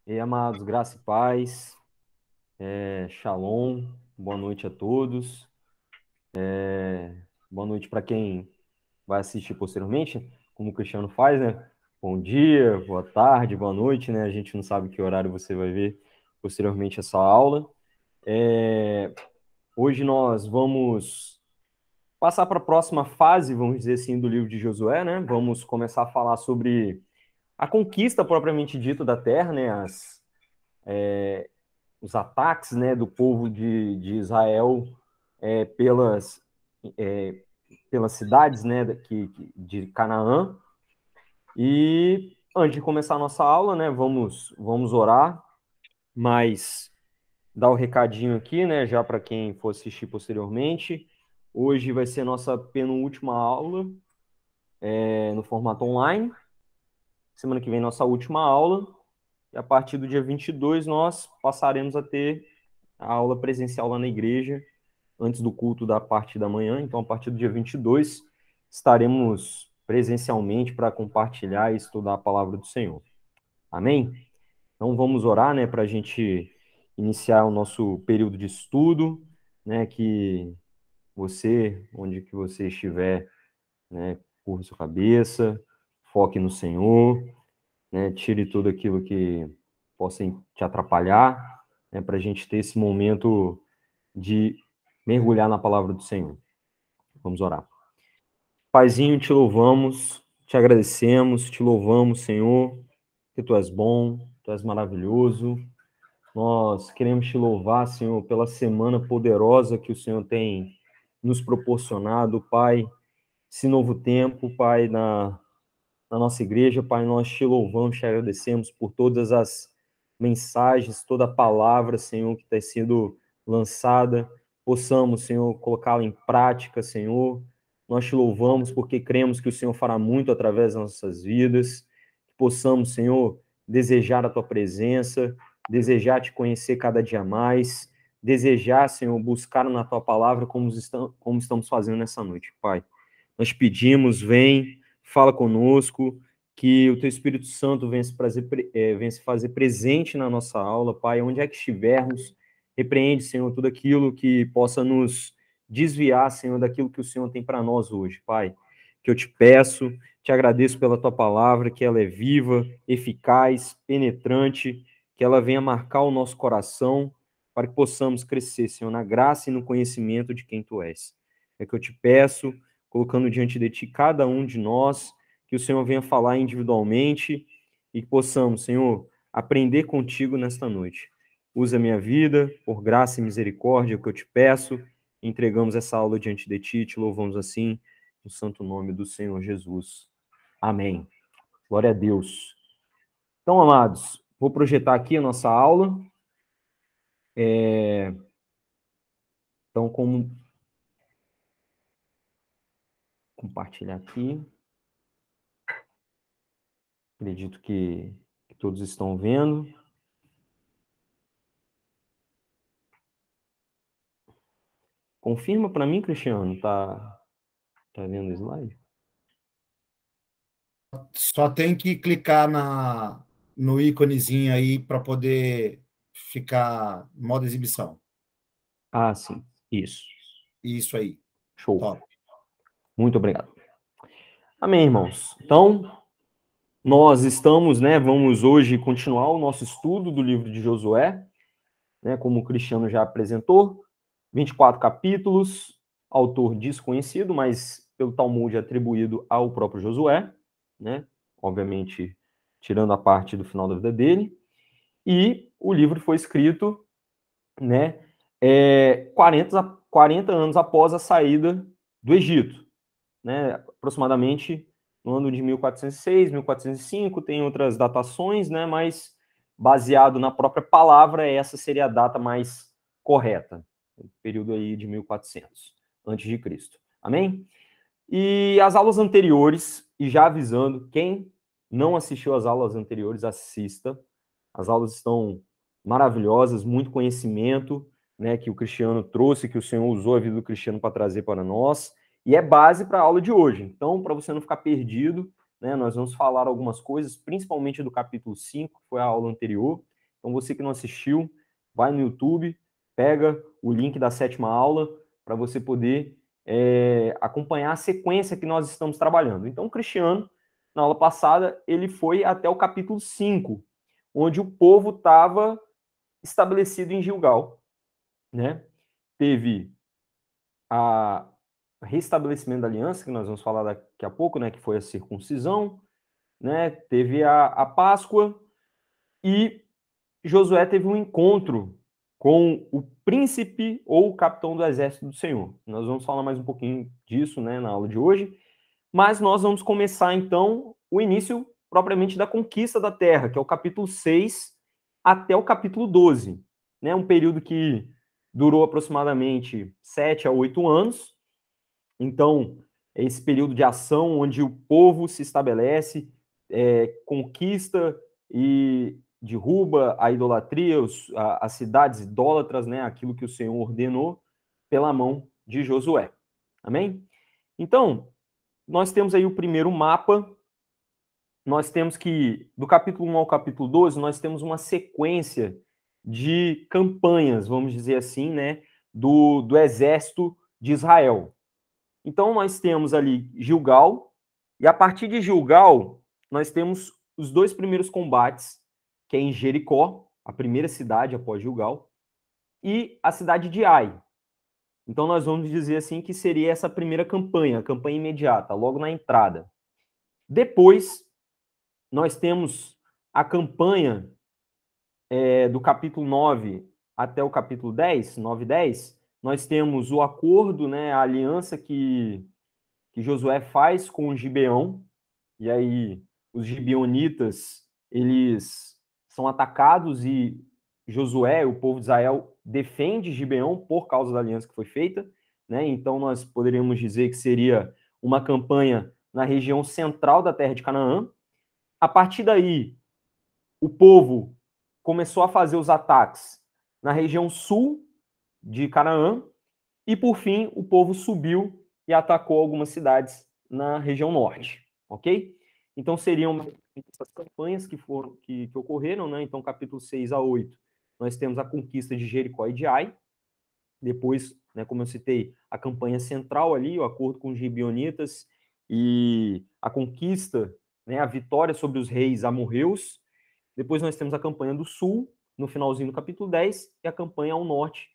E amados, graça e paz, shalom, boa noite a todos, boa noite para quem vai assistir posteriormente, como o Cristiano faz, né? Bom dia, boa tarde, boa noite, né? A gente não sabe que horário você vai ver posteriormente essa aula. Hoje nós vamos passar para a próxima fase, vamos dizer assim, do livro de Josué, né? Vamos começar a falar sobre a conquista propriamente dita da terra, né? Os ataques, né, do povo de Israel pelas, é, pelas cidades, né, de Canaã. E antes de começar a nossa aula, né, vamos orar, mas dar o recadinho aqui, né, já para quem for assistir posteriormente. Hoje vai ser a nossa penúltima aula no formato online. Semana que vem, nossa última aula. E a partir do dia 22, nós passaremos a ter a aula presencial lá na igreja, antes do culto da parte da manhã. Então, a partir do dia 22, estaremos presencialmente para compartilhar e estudar a palavra do Senhor. Amém? Então, vamos orar, né, para a gente iniciar o nosso período de estudo, né, que você, onde que você estiver, né, curva sua cabeça, foque no Senhor, né, tire tudo aquilo que possa te atrapalhar, né, para a gente ter esse momento de mergulhar na palavra do Senhor. Vamos orar. Paizinho, te louvamos, te agradecemos, te louvamos, Senhor, que tu és bom, tu és maravilhoso. Nós queremos te louvar, Senhor, pela semana poderosa que o Senhor tem nos proporcionado, Pai. Esse novo tempo, Pai, na nossa igreja, Pai, nós te louvamos, te agradecemos por todas as mensagens, toda a palavra, Senhor, que tem sido lançada. Possamos, Senhor, colocá-la em prática, Senhor. Nós te louvamos porque cremos que o Senhor fará muito através das nossas vidas. Que possamos, Senhor, desejar a tua presença, desejar te conhecer cada dia mais, desejar, Senhor, buscar na tua palavra como estamos fazendo nessa noite, Pai. Nós pedimos, vem, fala conosco, que o teu Espírito Santo venha se fazer presente na nossa aula, Pai, onde é que estivermos, repreende, Senhor, tudo aquilo que possa nos desviar, Senhor, daquilo que o Senhor tem para nós hoje, Pai. Que eu te peço, te agradeço pela tua palavra, que ela é viva, eficaz, penetrante, que ela venha marcar o nosso coração, para que possamos crescer, Senhor, na graça e no conhecimento de quem tu és. É que eu te peço, colocando diante de ti cada um de nós, que o Senhor venha falar individualmente e que possamos, Senhor, aprender contigo nesta noite. Usa a minha vida, por graça e misericórdia, é o que eu te peço. Entregamos essa aula diante de ti, te louvamos assim, no santo nome do Senhor Jesus. Amém. Glória a Deus. Então, amados, vou projetar aqui a nossa aula. Então, como compartilhar aqui. Acredito que todos estão vendo. Confirma para mim, Cristiano, tá vendo o slide? Só tem que clicar no íconezinho aí para poder ficar modo exibição. Ah, sim, isso. Isso aí. Show. Top. Muito obrigado. Amém, irmãos. Então, nós estamos, né, vamos hoje continuar o nosso estudo do livro de Josué, né, como o Cristiano já apresentou, 24 capítulos, autor desconhecido, mas pelo Talmud atribuído ao próprio Josué, né, obviamente tirando a parte do final da vida dele, e o livro foi escrito, né, 40 anos após a saída do Egito, né, aproximadamente no ano de 1406, 1405, tem outras datações, né, mas baseado na própria palavra, essa seria a data mais correta, período aí de 1400 antes de Cristo. Amém? E as aulas anteriores, e já avisando, quem não assistiu às aulas anteriores, assista. As aulas estão maravilhosas, muito conhecimento, né, que o Cristiano trouxe, que o Senhor usou a vida do Cristiano para trazer para nós, e é base para a aula de hoje. Então, para você não ficar perdido, né, nós vamos falar algumas coisas, principalmente do capítulo 5, que foi a aula anterior, Então, você que não assistiu, vai no YouTube, pega o link da 7ª aula para você poder acompanhar a sequência que nós estamos trabalhando. Então, o Cristiano, na aula passada, ele foi até o capítulo 5, onde o povo estava estabelecido em Gilgal, né? Teve a restabelecimento da aliança, que nós vamos falar daqui a pouco, né? Que foi a circuncisão, né? Teve a Páscoa e Josué teve um encontro com o príncipe ou o capitão do exército do Senhor. Nós vamos falar mais um pouquinho disso, né, na aula de hoje, mas nós vamos começar, então, o início propriamente da conquista da terra, que é o capítulo 6 até o capítulo 12, né, um período que durou aproximadamente 7 a 8 anos. Então, é esse período de ação onde o povo se estabelece, conquista e derruba a idolatria, as cidades idólatras, né, aquilo que o Senhor ordenou pela mão de Josué. Amém? Então, nós temos aí o primeiro mapa. Nós temos que, do capítulo 1 ao capítulo 12, nós temos uma sequência de campanhas, vamos dizer assim, né, do exército de Israel. Então, nós temos ali Gilgal, e a partir de Gilgal, nós temos os 2 primeiros combates, que é em Jericó, a primeira cidade após Gilgal, e a cidade de Ai. Então, nós vamos dizer assim que seria essa primeira campanha, a campanha imediata, logo na entrada. Depois, nós temos a campanha do capítulo 9 até o capítulo 10, 9 e 10, nós temos o acordo, né, a aliança que Josué faz com o Gibeão, e aí os gibeonitas, eles são atacados e Josué, o povo de Israel, defende Gibeão por causa da aliança que foi feita, né? Então nós poderíamos dizer que seria uma campanha na região central da terra de Canaã. A partir daí, o povo começou a fazer os ataques na região sul de Canaã e, por fim, o povo subiu e atacou algumas cidades na região norte, ok? Então, seriam essas campanhas que ocorreram, né? Então, capítulo 6 a 8, nós temos a conquista de Jericó e de Ai. Depois, né, como eu citei, a campanha central ali, o acordo com os gibeonitas e a conquista, né, a vitória sobre os reis amorreus. Depois nós temos a campanha do sul, no finalzinho do capítulo 10, e a campanha ao norte,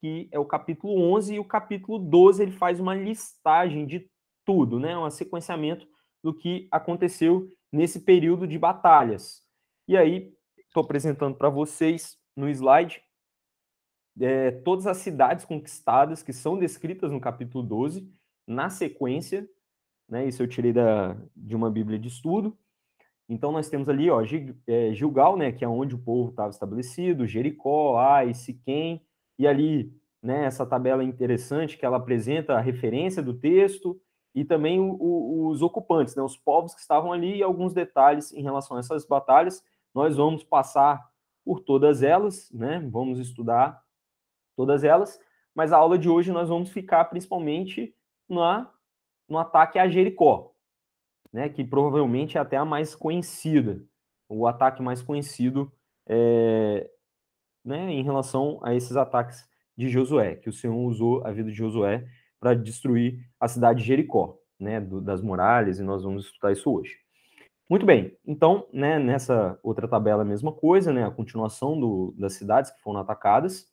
que é o capítulo 11, e o capítulo 12 ele faz uma listagem de tudo, né? Um sequenciamento do que aconteceu nesse período de batalhas. E aí, estou apresentando para vocês no slide todas as cidades conquistadas que são descritas no capítulo 12, na sequência, né? Isso eu tirei de uma Bíblia de estudo. Então, nós temos ali, ó, Gilgal, né, que é onde o povo estava estabelecido, Jericó, Ai, Siquém, e ali, né, essa tabela interessante que ela apresenta a referência do texto e também os ocupantes, né, os povos que estavam ali e alguns detalhes em relação a essas batalhas. Nós vamos passar por todas elas, né, vamos estudar todas elas, mas a aula de hoje nós vamos ficar principalmente no ataque a Jericó, né, que provavelmente é até a mais conhecida, o ataque mais conhecido né, em relação a esses ataques de Josué, que o Senhor usou a vida de Josué para destruir a cidade de Jericó, né, das muralhas, e nós vamos estudar isso hoje. Muito bem, então, né, nessa outra tabela a mesma coisa, né, a continuação das cidades que foram atacadas.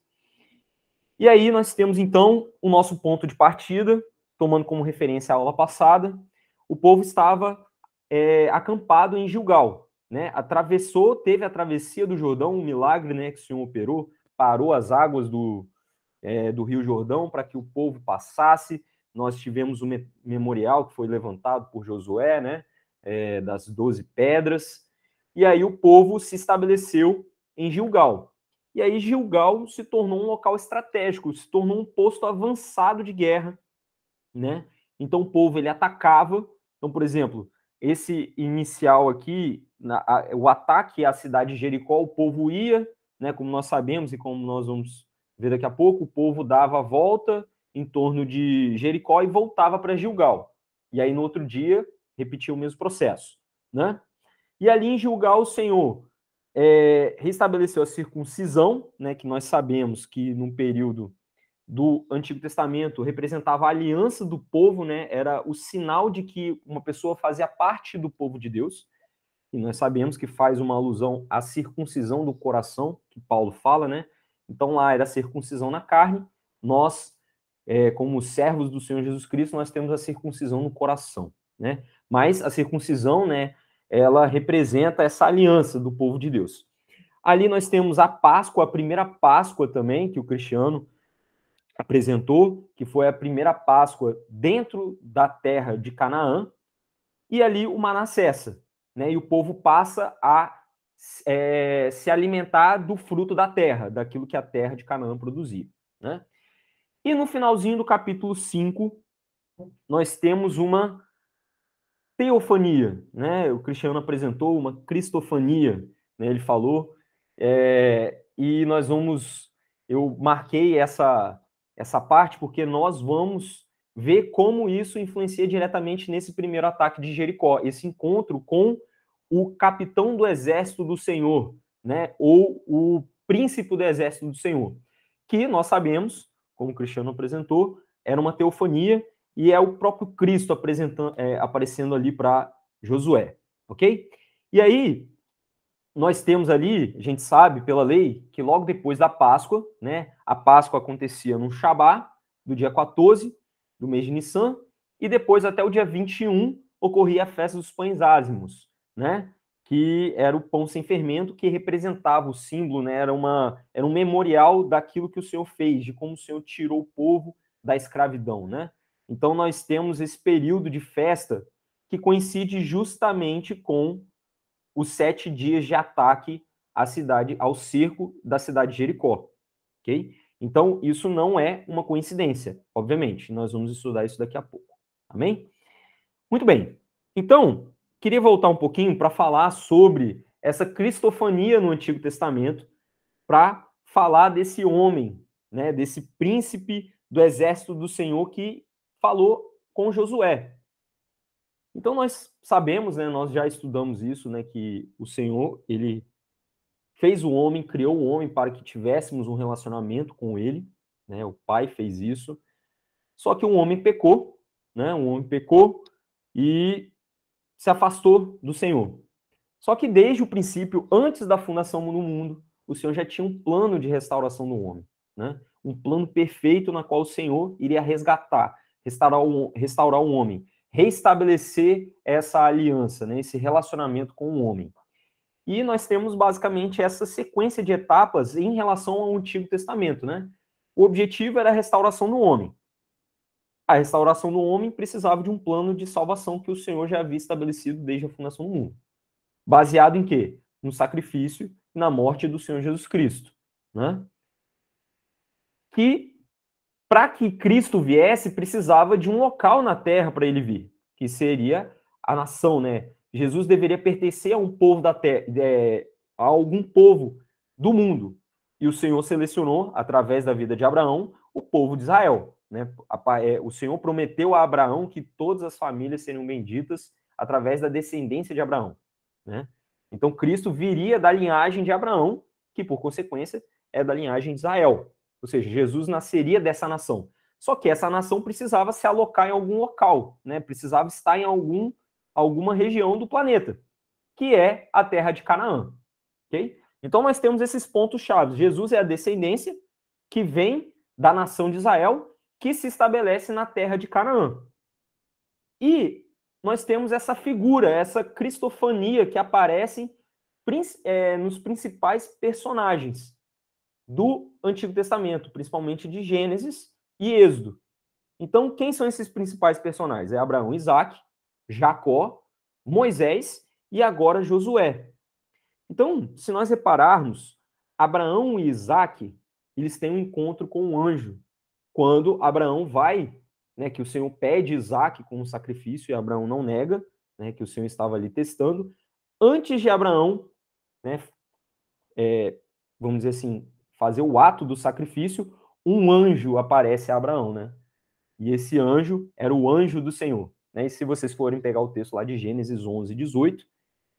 E aí nós temos, então, o nosso ponto de partida, tomando como referência a aula passada. O povo estava acampado em Gilgal, né? Teve a travessia do Jordão, um milagre, né, que o Senhor operou, parou as águas do Rio Jordão para que o povo passasse. Nós tivemos o memorial que foi levantado por Josué, né, das 12 pedras, e aí o povo se estabeleceu em Gilgal. E aí Gilgal se tornou um local estratégico, se tornou um posto avançado de guerra, né? Então o povo ele atacava. Então, por exemplo, esse inicial aqui, o ataque à cidade de Jericó, o povo ia, né? Como nós sabemos e como nós vamos ver daqui a pouco, o povo dava a volta em torno de Jericó e voltava para Gilgal. E aí no outro dia repetia o mesmo processo, né? E ali em Gilgal o Senhor restabeleceu a circuncisão, né, que nós sabemos que num período do Antigo Testamento representava a aliança do povo, né, era o sinal de que uma pessoa fazia parte do povo de Deus, e nós sabemos que faz uma alusão à circuncisão do coração, que Paulo fala, né? Então lá era a circuncisão na carne, nós, como servos do Senhor Jesus Cristo, nós temos a circuncisão no coração, né? Mas a circuncisão, né, ela representa essa aliança do povo de Deus. Ali nós temos a Páscoa, a primeira Páscoa também, que o Cristiano apresentou, que foi a primeira Páscoa dentro da terra de Canaã, e ali o maná cessa, né? E o povo passa a se alimentar do fruto da terra, daquilo que a terra de Canaã produzia, né? E no finalzinho do capítulo 5, nós temos uma teofania, né? O Cristiano apresentou uma cristofania, né? Ele falou, e nós vamos, eu marquei essa parte porque nós vamos ver como isso influencia diretamente nesse primeiro ataque de Jericó, esse encontro com o capitão do exército do Senhor, né? Ou o príncipe do exército do Senhor, que nós sabemos, como o Cristiano apresentou, era uma teofania, e é o próprio Cristo aparecendo ali para Josué, ok? E aí, nós temos ali, a gente sabe pela lei, que logo depois da Páscoa, né, a Páscoa acontecia no Shabá, do dia 14 do mês de Nissan, e depois até o dia 21 ocorria a festa dos pães ázimos, né, que era o pão sem fermento, que representava o símbolo, né, era um memorial daquilo que o Senhor fez, de como o Senhor tirou o povo da escravidão, né? Então, nós temos esse período de festa que coincide justamente com os 7 dias de ataque à cidade, ao cerco da cidade de Jericó, ok? Então, isso não é uma coincidência, obviamente. Nós vamos estudar isso daqui a pouco, amém? Muito bem. Então, queria voltar um pouquinho para falar sobre essa cristofania no Antigo Testamento, para falar desse homem, né, desse príncipe do exército do Senhor que falou com Josué. Então nós sabemos, né, nós já estudamos isso, né, que o Senhor, ele fez o homem, criou o homem para que tivéssemos um relacionamento com ele, né? O Pai fez isso. Só que o homem pecou, né? O homem pecou e se afastou do Senhor. Só que desde o princípio, antes da fundação do mundo, o Senhor já tinha um plano de restauração do homem, né? Um plano perfeito na qual o Senhor iria resgatar, restaurar o homem, reestabelecer essa aliança, né? Esse relacionamento com o homem. E nós temos basicamente essa sequência de etapas em relação ao Antigo Testamento, né? O objetivo era a restauração do homem. A restauração do homem precisava de um plano de salvação que o Senhor já havia estabelecido desde a fundação do mundo. Baseado em quê? No sacrifício e na morte do Senhor Jesus Cristo, né? Que, para que Cristo viesse, precisava de um local na terra para ele vir, que seria a nação, né? Jesus deveria pertencer a um povo da terra, a algum povo do mundo. E o Senhor selecionou, através da vida de Abraão, o povo de Israel, né? O Senhor prometeu a Abraão que todas as famílias seriam benditas através da descendência de Abraão, né? Então, Cristo viria da linhagem de Abraão, que, por consequência, é da linhagem de Israel. Ou seja, Jesus nasceria dessa nação. Só que essa nação precisava se alocar em algum local, né? Precisava estar em alguma região do planeta, que é a terra de Canaã. Okay? Então, nós temos esses pontos chaves. Jesus é a descendência que vem da nação de Israel, que se estabelece na terra de Canaã. E nós temos essa figura, essa cristofania que aparece nos principais personagens do Antigo Testamento, principalmente de Gênesis e Êxodo. Então, quem são esses principais personagens? É Abraão, Isaac, Jacó, Moisés e agora Josué. Então, se nós repararmos, Abraão e Isaac, eles têm um encontro com um anjo. Quando Abraão vai, né, que o Senhor pede Isaac como sacrifício e Abraão não nega, né, que o Senhor estava ali testando. Antes de Abraão, né, vamos dizer assim, fazer o ato do sacrifício, um anjo aparece a Abraão, né? E esse anjo era o anjo do Senhor, né? E se vocês forem pegar o texto lá de Gênesis 11, 18,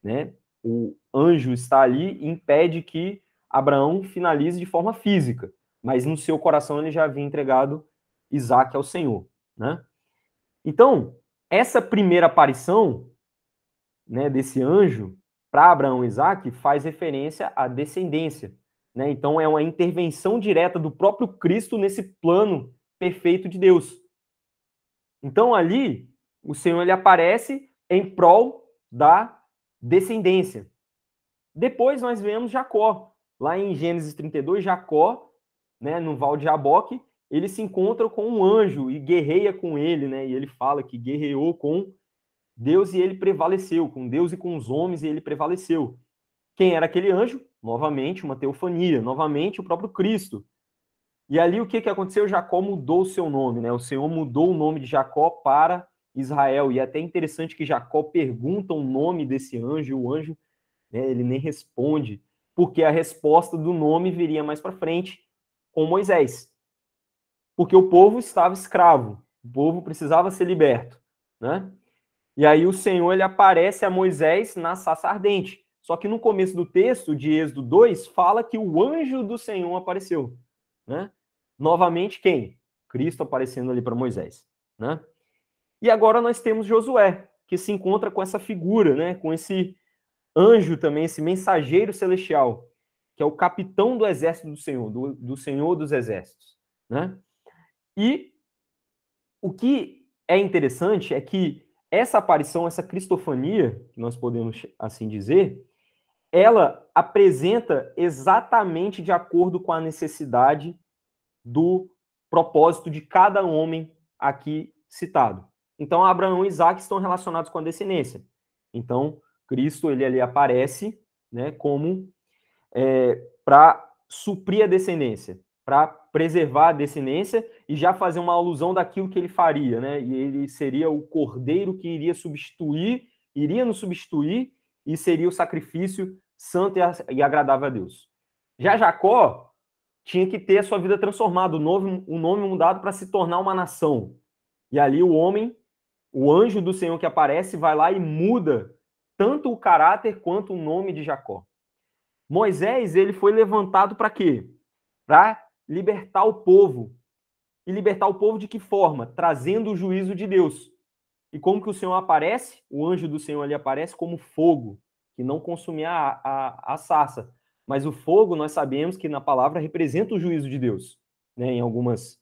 né? o anjo está ali e impede que Abraão finalize de forma física, mas no seu coração ele já havia entregado Isaac ao Senhor, né? Então, essa primeira aparição, né, desse anjo para Abraão e Isaac faz referência à descendência, né? Então, é uma intervenção direta do próprio Cristo nesse plano perfeito de Deus. Então, ali, o Senhor ele aparece em prol da descendência. Depois nós vemos Jacó. Lá em Gênesis 32, Jacó, né, no Val de Jaboque, ele se encontra com um anjo e guerreia com ele, né? E ele fala que guerreou com Deus e ele prevaleceu, com Deus e com os homens e ele prevaleceu. Quem era aquele anjo? Novamente, uma teofania, novamente o próprio Cristo. E ali o que aconteceu? Jacó mudou o seu nome, né? O Senhor mudou o nome de Jacó para Israel. E é até interessante que Jacó pergunta o nome desse anjo, e o anjo, né, ele nem responde, porque a resposta do nome viria mais para frente com Moisés. Porque o povo estava escravo, o povo precisava ser liberto, né? E aí o Senhor ele aparece a Moisés na sarça ardente. Só que no começo do texto de Êxodo 2 fala que o anjo do Senhor apareceu, né? Novamente quem? Cristo aparecendo ali para Moisés, né? E agora nós temos Josué, que se encontra com essa figura, né? Com esse anjo também, esse mensageiro celestial, que é o capitão do exército do Senhor, do Senhor dos exércitos, né? E o que é interessante é que essa aparição, essa cristofania, que nós podemos assim dizer, ela apresenta exatamente de acordo com a necessidade do propósito de cada homem aqui citado. Então, Abraão e Isaac estão relacionados com a descendência. Então, Cristo ele ali aparece, né, como para suprir a descendência, para preservar a descendência e já fazer uma alusão daquilo que ele faria, né? E ele seria o cordeiro que iria nos substituir e seria o sacrifício santo e agradável a Deus. Já Jacó tinha que ter a sua vida transformada, o nome mudado para se tornar uma nação. E ali o anjo do Senhor que aparece, vai lá e muda tanto o caráter quanto o nome de Jacó. Moisés, ele foi levantado para quê? Para libertar o povo. E libertar o povo de que forma? Trazendo o juízo de Deus. E como que o Senhor aparece? O anjo do Senhor ali aparece como fogo, que não consumia a sarça. Mas o fogo, nós sabemos que na palavra representa o juízo de Deus, né, em alguns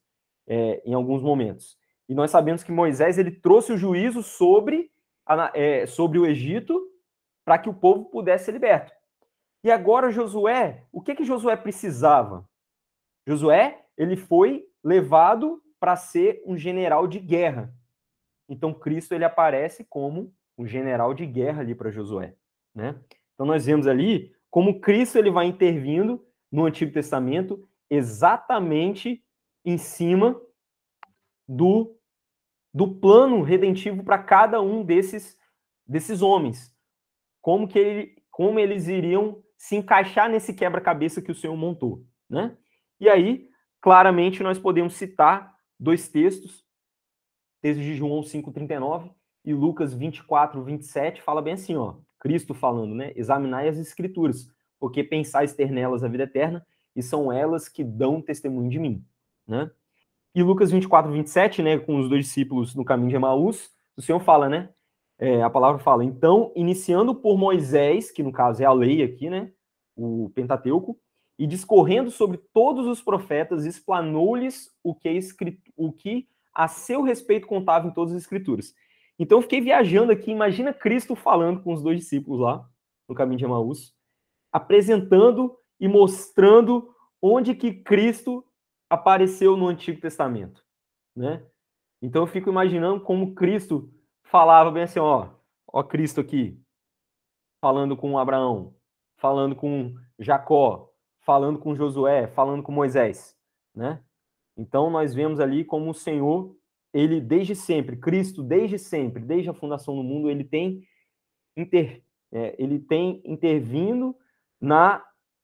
momentos. E nós sabemos que Moisés ele trouxe o juízo sobre o Egito para que o povo pudesse ser liberto. E agora Josué, o que Josué precisava? Josué, ele foi levado para ser um general de guerra. Então Cristo ele aparece como um general de guerra ali para Josué, né? Então nós vemos ali como Cristo ele vai intervindo no Antigo Testamento exatamente em cima do plano redentivo para cada um desses homens. Como eles iriam se encaixar nesse quebra-cabeça que o Senhor montou, né? E aí, claramente, nós podemos citar dois textos, texto de João 5,39 e Lucas 24, 27, fala bem assim, ó, Cristo falando, né? Examinai as escrituras, porque pensais ter nelas a vida eterna, e são elas que dão testemunho de mim, né? E Lucas 24, 27, né, com os dois discípulos no caminho de Emaús, o Senhor fala, né? A palavra fala, então, iniciando por Moisés, que no caso é a lei aqui, né? O Pentateuco, e discorrendo sobre todos os profetas, explanou-lhes o que a seu respeito contava em todas as escrituras. Então eu fiquei viajando aqui, imagina Cristo falando com os dois discípulos lá, no caminho de Emaús, apresentando e mostrando onde que Cristo apareceu no Antigo Testamento, né? Então eu fico imaginando como Cristo falava bem assim, ó Cristo aqui, falando com Abraão, falando com Jacó, falando com Josué, falando com Moisés, né? Então nós vemos ali como o Senhor, ele desde sempre, Cristo desde sempre, desde a fundação do mundo, ele tem intervindo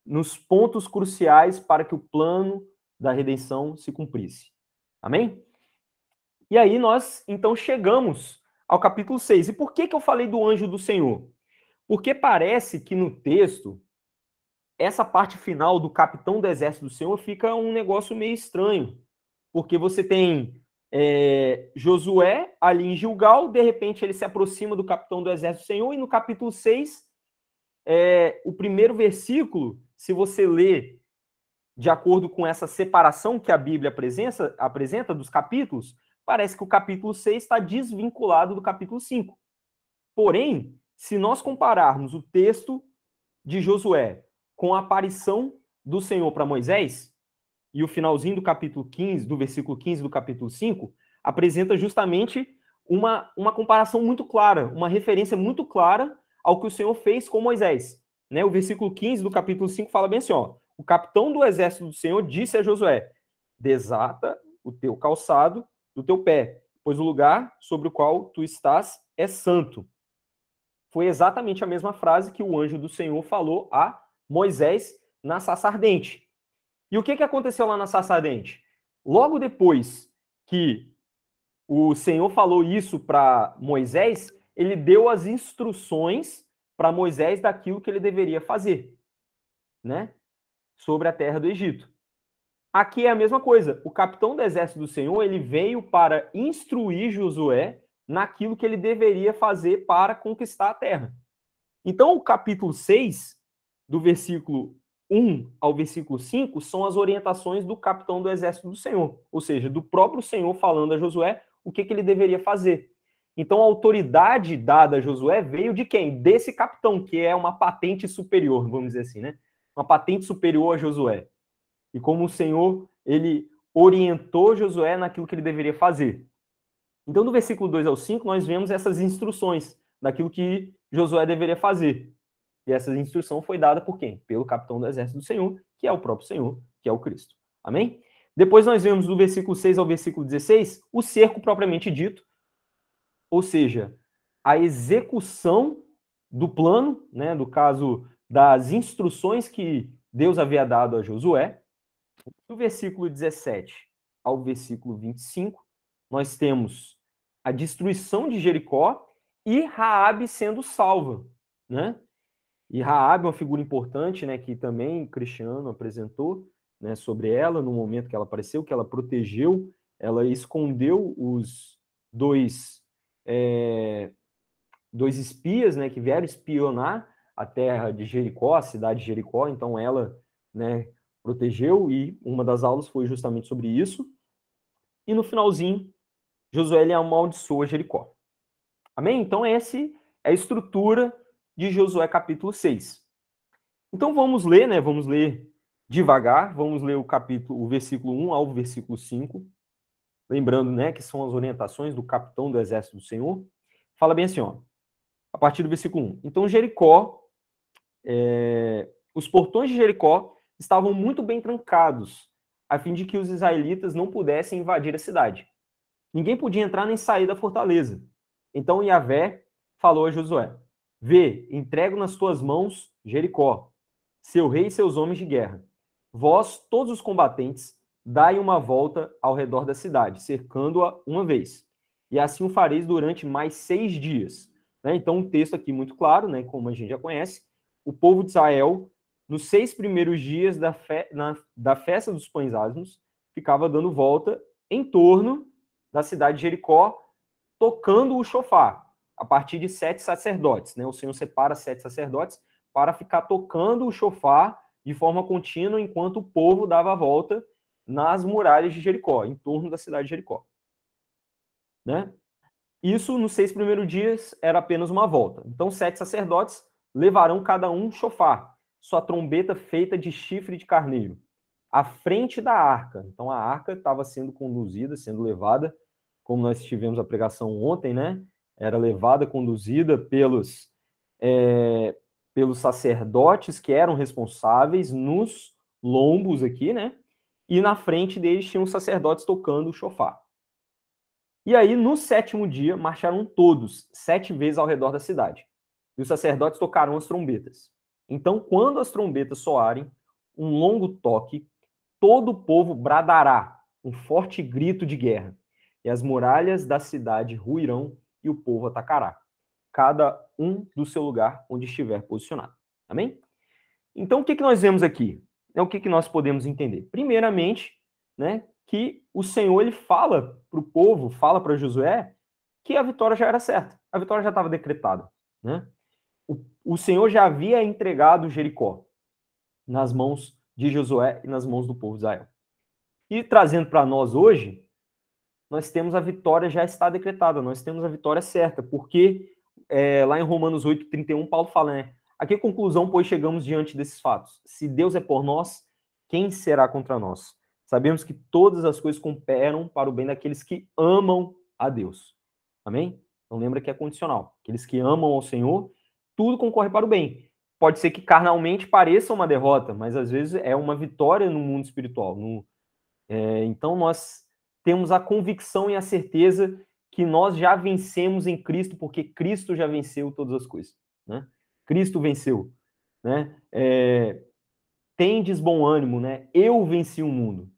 nos pontos cruciais para que o plano da redenção se cumprisse. Amém? E aí nós, então, chegamos ao capítulo 6. E por que eu falei do anjo do Senhor? Porque parece que no texto, essa parte final do capitão do exército do Senhor fica um negócio meio estranho. Porque você tem Josué ali em Gilgal, de repente ele se aproxima do capitão do exército do Senhor, e no capítulo 6, o primeiro versículo, se você ler de acordo com essa separação que a Bíblia apresenta dos capítulos, parece que o capítulo 6 está desvinculado do capítulo 5. Porém, se nós compararmos o texto de Josué com a aparição do Senhor para Moisés, e o finalzinho do capítulo 15, do versículo 15 do capítulo 5, apresenta justamente uma comparação muito clara, uma referência muito clara ao que o Senhor fez com Moisés. Né? O versículo 15 do capítulo 5 fala bem assim, ó, o capitão do exército do Senhor disse a Josué, desata o teu calçado do teu pé, pois o lugar sobre o qual tu estás é santo. Foi exatamente a mesma frase que o anjo do Senhor falou a Moisés na sarça ardente. E o que aconteceu lá na sarça ardente? Logo depois que o Senhor falou isso para Moisés, ele deu as instruções para Moisés daquilo que ele deveria fazer, né? Sobre a terra do Egito. Aqui é a mesma coisa. O capitão do exército do Senhor, ele veio para instruir Josué naquilo que ele deveria fazer para conquistar a terra. Então, o capítulo 6, do versículo 1 ao versículo 5, são as orientações do capitão do exército do Senhor, ou seja, do próprio Senhor falando a Josué o que ele deveria fazer. Então, a autoridade dada a Josué veio de quem? Desse capitão, que é uma patente superior, vamos dizer assim, né? Uma patente superior a Josué. E como o Senhor, ele orientou Josué naquilo que ele deveria fazer. Então, do versículo 2 ao 5, nós vemos essas instruções daquilo que Josué deveria fazer. E essa instrução foi dada por quem? Pelo capitão do exército do Senhor, que é o próprio Senhor, que é o Cristo. Amém? Depois nós vemos do versículo 6 ao versículo 16 o cerco propriamente dito, ou seja, a execução do plano, né, do caso das instruções que Deus havia dado a Josué. Do versículo 17 ao versículo 25, nós temos a destruição de Jericó e Raabe sendo salva, né? E Raabe é uma figura importante, né, que também Cristiano apresentou, né, sobre ela no momento que ela apareceu, que ela protegeu, ela escondeu os dois espias, né, que vieram espionar a terra de Jericó, a cidade de Jericó. Então ela, né, protegeu, e uma das aulas foi justamente sobre isso. E no finalzinho, Josué ele amaldiçoa Jericó. Amém? Então essa é a estrutura de Josué capítulo 6. Então vamos ler, né? Vamos ler devagar, vamos ler o versículo 1 ao versículo 5. Lembrando, né, que são as orientações do capitão do exército do Senhor. Fala bem assim, ó, a partir do versículo 1. Então Jericó, os portões de Jericó estavam muito bem trancados, a fim de que os israelitas não pudessem invadir a cidade. Ninguém podia entrar nem sair da fortaleza. Então Yahvé falou a Josué: vê, entrego nas tuas mãos Jericó, seu rei e seus homens de guerra. Vós, todos os combatentes, dai uma volta ao redor da cidade, cercando-a uma vez. E assim o fareis durante mais 6 dias. Né? Então, um texto aqui muito claro, né? Como a gente já conhece, o povo de Israel, nos 6 primeiros dias da festa dos pães asmos, ficava dando volta em torno da cidade de Jericó, tocando o chofar, a partir de 7 sacerdotes. Né? O Senhor separa 7 sacerdotes para ficar tocando o chofar de forma contínua, enquanto o povo dava a volta nas muralhas de Jericó, em torno da cidade de Jericó. Né? Isso, nos 6 primeiros dias, era apenas uma volta. Então, 7 sacerdotes levarão cada um chofar, sua trombeta feita de chifre de carneiro, à frente da arca. Então, a arca estava sendo conduzida, sendo levada, como nós tivemos a pregação ontem, né? Era levada, conduzida pelos sacerdotes que eram responsáveis nos lombos aqui, né? E na frente deles tinham os sacerdotes tocando o chofar. E aí, no 7º dia, marcharam todos 7 vezes ao redor da cidade. E os sacerdotes tocaram as trombetas. Então, quando as trombetas soarem, um longo toque, todo o povo bradará um forte grito de guerra. E as muralhas da cidade ruirão e o povo atacará. cada um do seu lugar onde estiver posicionado. Amém? Então, o que nós vemos aqui? O que nós podemos entender? Primeiramente, né, que o Senhor ele fala para o povo, fala para Josué, que a vitória já era certa, a vitória já estava decretada. Né? O Senhor já havia entregado Jericó nas mãos de Josué e nas mãos do povo de Israel. E trazendo para nós hoje, nós temos a vitória já está decretada, nós temos a vitória certa, porque lá em Romanos 8:31, Paulo fala, né? A que conclusão, pois, chegamos diante desses fatos? Se Deus é por nós, quem será contra nós? Sabemos que todas as coisas cooperam para o bem daqueles que amam a Deus. Amém? Então lembra que é condicional. Aqueles que amam ao Senhor, tudo concorre para o bem. Pode ser que carnalmente pareça uma derrota, mas às vezes é uma vitória no mundo espiritual. Então nós temos a convicção e a certeza que nós já vencemos em Cristo, porque Cristo já venceu todas as coisas. Né? Cristo venceu. Né? Tendes bom ânimo, né? Eu venci o mundo.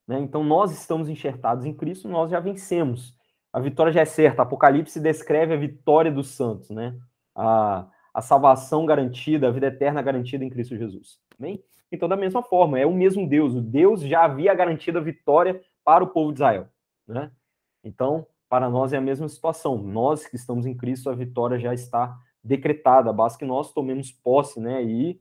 Né? Então nós estamos enxertados em Cristo, nós já vencemos. A vitória já é certa. Apocalipse descreve a vitória dos santos, né? A salvação garantida, a vida eterna garantida em Cristo Jesus. Amém? Então, da mesma forma, é o mesmo Deus. O Deus já havia garantido a vitória para o povo de Israel. Né? Então, para nós é a mesma situação. Nós que estamos em Cristo, a vitória já está decretada. Basta que nós tomemos posse, né? E,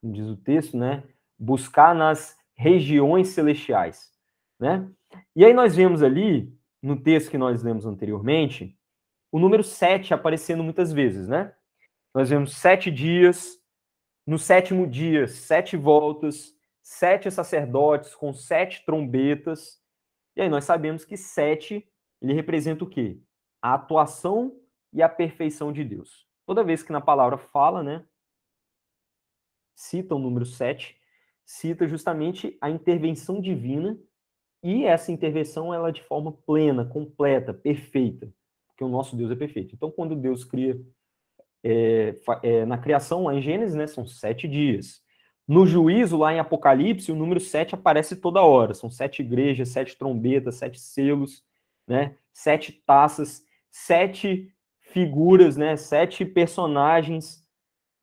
como diz o texto, né? Buscar nas regiões celestiais. Né? E aí nós vemos ali, no texto que nós lemos anteriormente, o número 7 aparecendo muitas vezes, né? Nós vemos 7 dias, no 7º dia, 7 voltas, 7 sacerdotes com 7 trombetas. E aí nós sabemos que 7, ele representa o quê? A atuação e a perfeição de Deus. Toda vez que na palavra fala, né, cita o número 7, cita justamente a intervenção divina, e essa intervenção ela é de forma plena, completa, perfeita, porque o nosso Deus é perfeito. Então, quando Deus cria na criação, lá em Gênesis, né, são 7 dias. No juízo, lá em Apocalipse, o número 7 aparece toda hora. São 7 igrejas, 7 trombetas, 7 selos, né, 7 taças, 7 figuras, né, 7 personagens.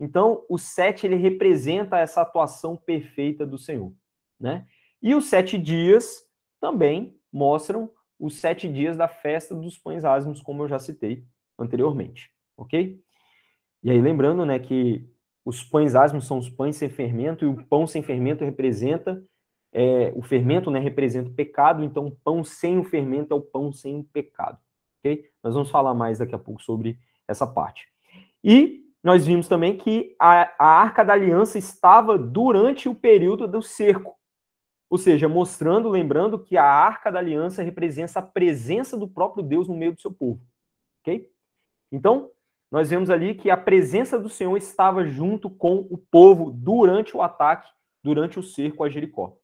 Então, o 7 ele representa essa atuação perfeita do Senhor. Né? E os 7 dias também mostram os 7 dias da festa dos pães ázimos, como eu já citei anteriormente. Ok? E aí, lembrando, né, que os pães ázimos são os pães sem fermento, e o pão sem fermento representa, o fermento, né, representa o pecado, então o pão sem o fermento é o pão sem o pecado. Ok? Nós vamos falar mais daqui a pouco sobre essa parte. E nós vimos também que a Arca da Aliança estava durante o período do cerco, ou seja, mostrando, lembrando que a Arca da Aliança representa a presença do próprio Deus no meio do seu povo. Ok? Então, nós vemos ali que a presença do Senhor estava junto com o povo durante o ataque, durante o cerco a Jericó,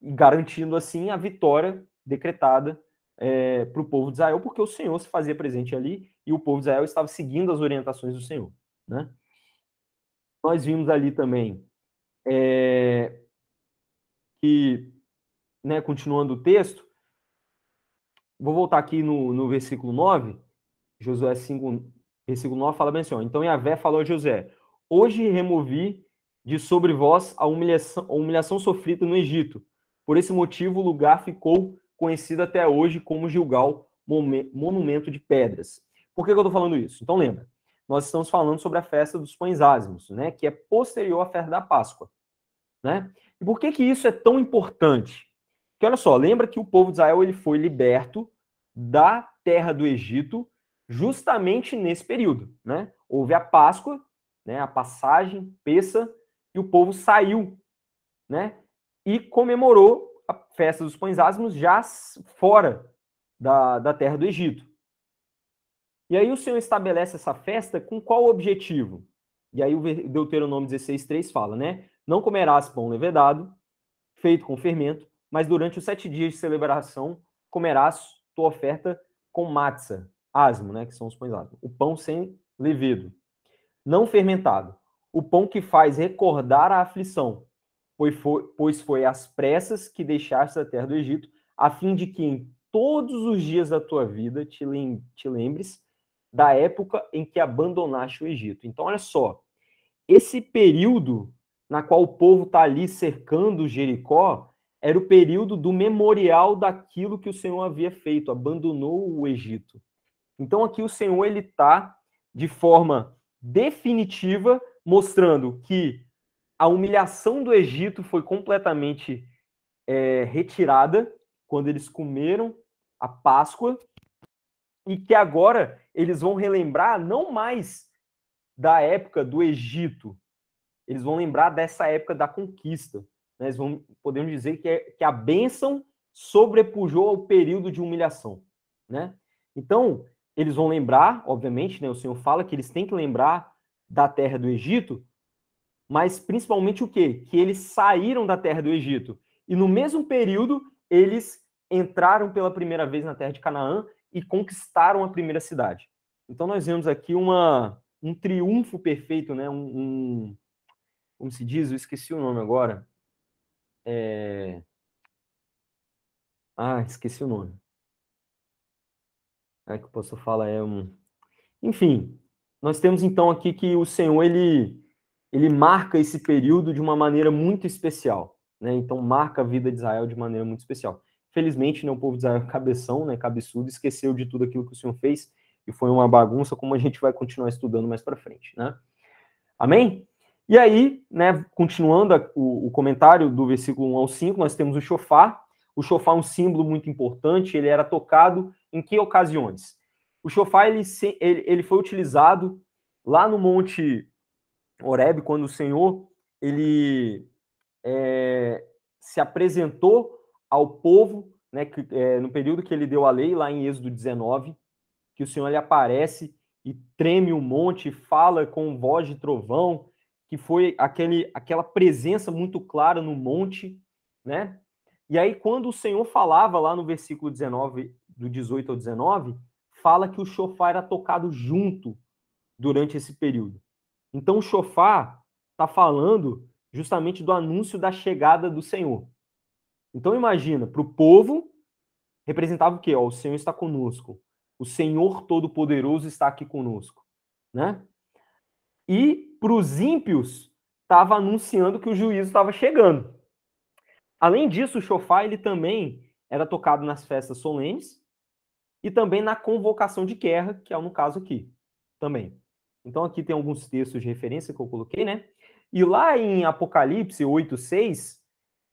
garantindo assim a vitória decretada para o povo de Israel, porque o Senhor se fazia presente ali e o povo de Israel estava seguindo as orientações do Senhor. Né? Nós vimos ali também que, né, continuando o texto, vou voltar aqui no versículo 9, Josué 5, versículo 9, fala bem assim, ó, então Yahvé falou a José, hoje removi de sobre vós a humilhação sofrida no Egito. Por esse motivo, o lugar ficou conhecido até hoje como Gilgal, monumento de pedras. Por que eu estou falando isso? Então lembra, nós estamos falando sobre a festa dos pães ázimos, né, que é posterior à festa da Páscoa. Né? E por que isso é tão importante? Porque olha só, lembra que o povo de Israel ele foi liberto da terra do Egito justamente nesse período. Né? Houve a Páscoa, né, a passagem, Pessa, e o povo saiu, né, e comemorou a festa dos pães ázimos já fora da terra do Egito. E aí o Senhor estabelece essa festa com qual objetivo? E aí o Deuteronômio 16:3 fala, né? Não comerás pão levedado, feito com fermento, mas durante os 7 dias de celebração comerás tua oferta com matzah, asmo, né? Que são os pães ázimos. O pão sem levedo, não fermentado. O pão que faz recordar a aflição, pois foi às pressas que deixaste a terra do Egito, a fim de que todos os dias da tua vida te lembres da época em que abandonaste o Egito. Então, olha só, esse período na qual o povo está ali cercando Jericó era o período do memorial daquilo que o Senhor havia feito, abandonou o Egito. Então, aqui o Senhor ele está, de forma definitiva, mostrando que a humilhação do Egito foi completamente retirada quando eles comeram a Páscoa, e que agora eles vão relembrar não mais da época do Egito, eles vão lembrar dessa época da conquista. Né? Eles vão, podemos dizer que a bênção sobrepujou ao período de humilhação. Né? Então, eles vão lembrar, obviamente, né, o Senhor fala que eles têm que lembrar da terra do Egito, mas principalmente o quê? Que eles saíram da terra do Egito. E no mesmo período, eles entraram pela primeira vez na terra de Canaã e conquistaram a primeira cidade. Então, nós vemos aqui um triunfo perfeito, né? Como se diz? Eu esqueci o nome agora. Esqueci o nome. Que o pastor fala Enfim, nós temos então aqui que o Senhor, ele marca esse período de uma maneira muito especial, né? Então, marca a vida de Israel de maneira muito especial. Felizmente, né, o povo de Israel é cabeção, né, cabeçudo, esqueceu de tudo aquilo que o Senhor fez e foi uma bagunça, como a gente vai continuar estudando mais para frente, né? Amém? E aí, né, continuando o comentário do versículo 1 ao 5, nós temos o shofar. O shofar é um símbolo muito importante, ele era tocado em que ocasiões? O shofar ele foi utilizado lá no Monte Horebe, quando o Senhor ele se apresentou ao povo, né, no período que ele deu a lei, lá em Êxodo 19, que o Senhor ele aparece e treme o monte, fala com voz de trovão, que foi aquela presença muito clara no monte, né? E aí, quando o Senhor falava lá no versículo 19, do 18 ao 19, fala que o shofar era tocado junto durante esse período. Então, o shofar está falando justamente do anúncio da chegada do Senhor. Então, imagina, para o povo, representava o quê? O Senhor está conosco. O Senhor Todo-Poderoso está aqui conosco. Né? E para os ímpios, estava anunciando que o juízo estava chegando. Além disso, o shofar ele também era tocado nas festas solenes e também na convocação de guerra, que é no caso aqui, também. Então, aqui tem alguns textos de referência que eu coloquei, né? E lá em Apocalipse 8:6,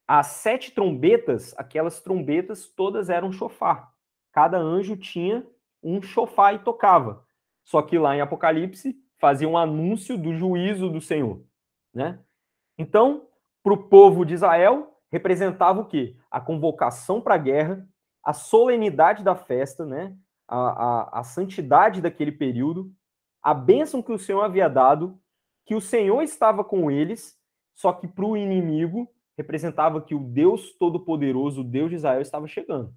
as 7 trombetas, aquelas trombetas todas eram shofar. Cada anjo tinha um shofar e tocava. Só que lá em Apocalipse fazia um anúncio do juízo do Senhor, né? Então, para o povo de Israel, representava o quê? A convocação para a guerra, a solenidade da festa, né? A santidade daquele período, a bênção que o Senhor havia dado, que o Senhor estava com eles, só que para o inimigo representava que o Deus Todo-Poderoso, o Deus de Israel, estava chegando.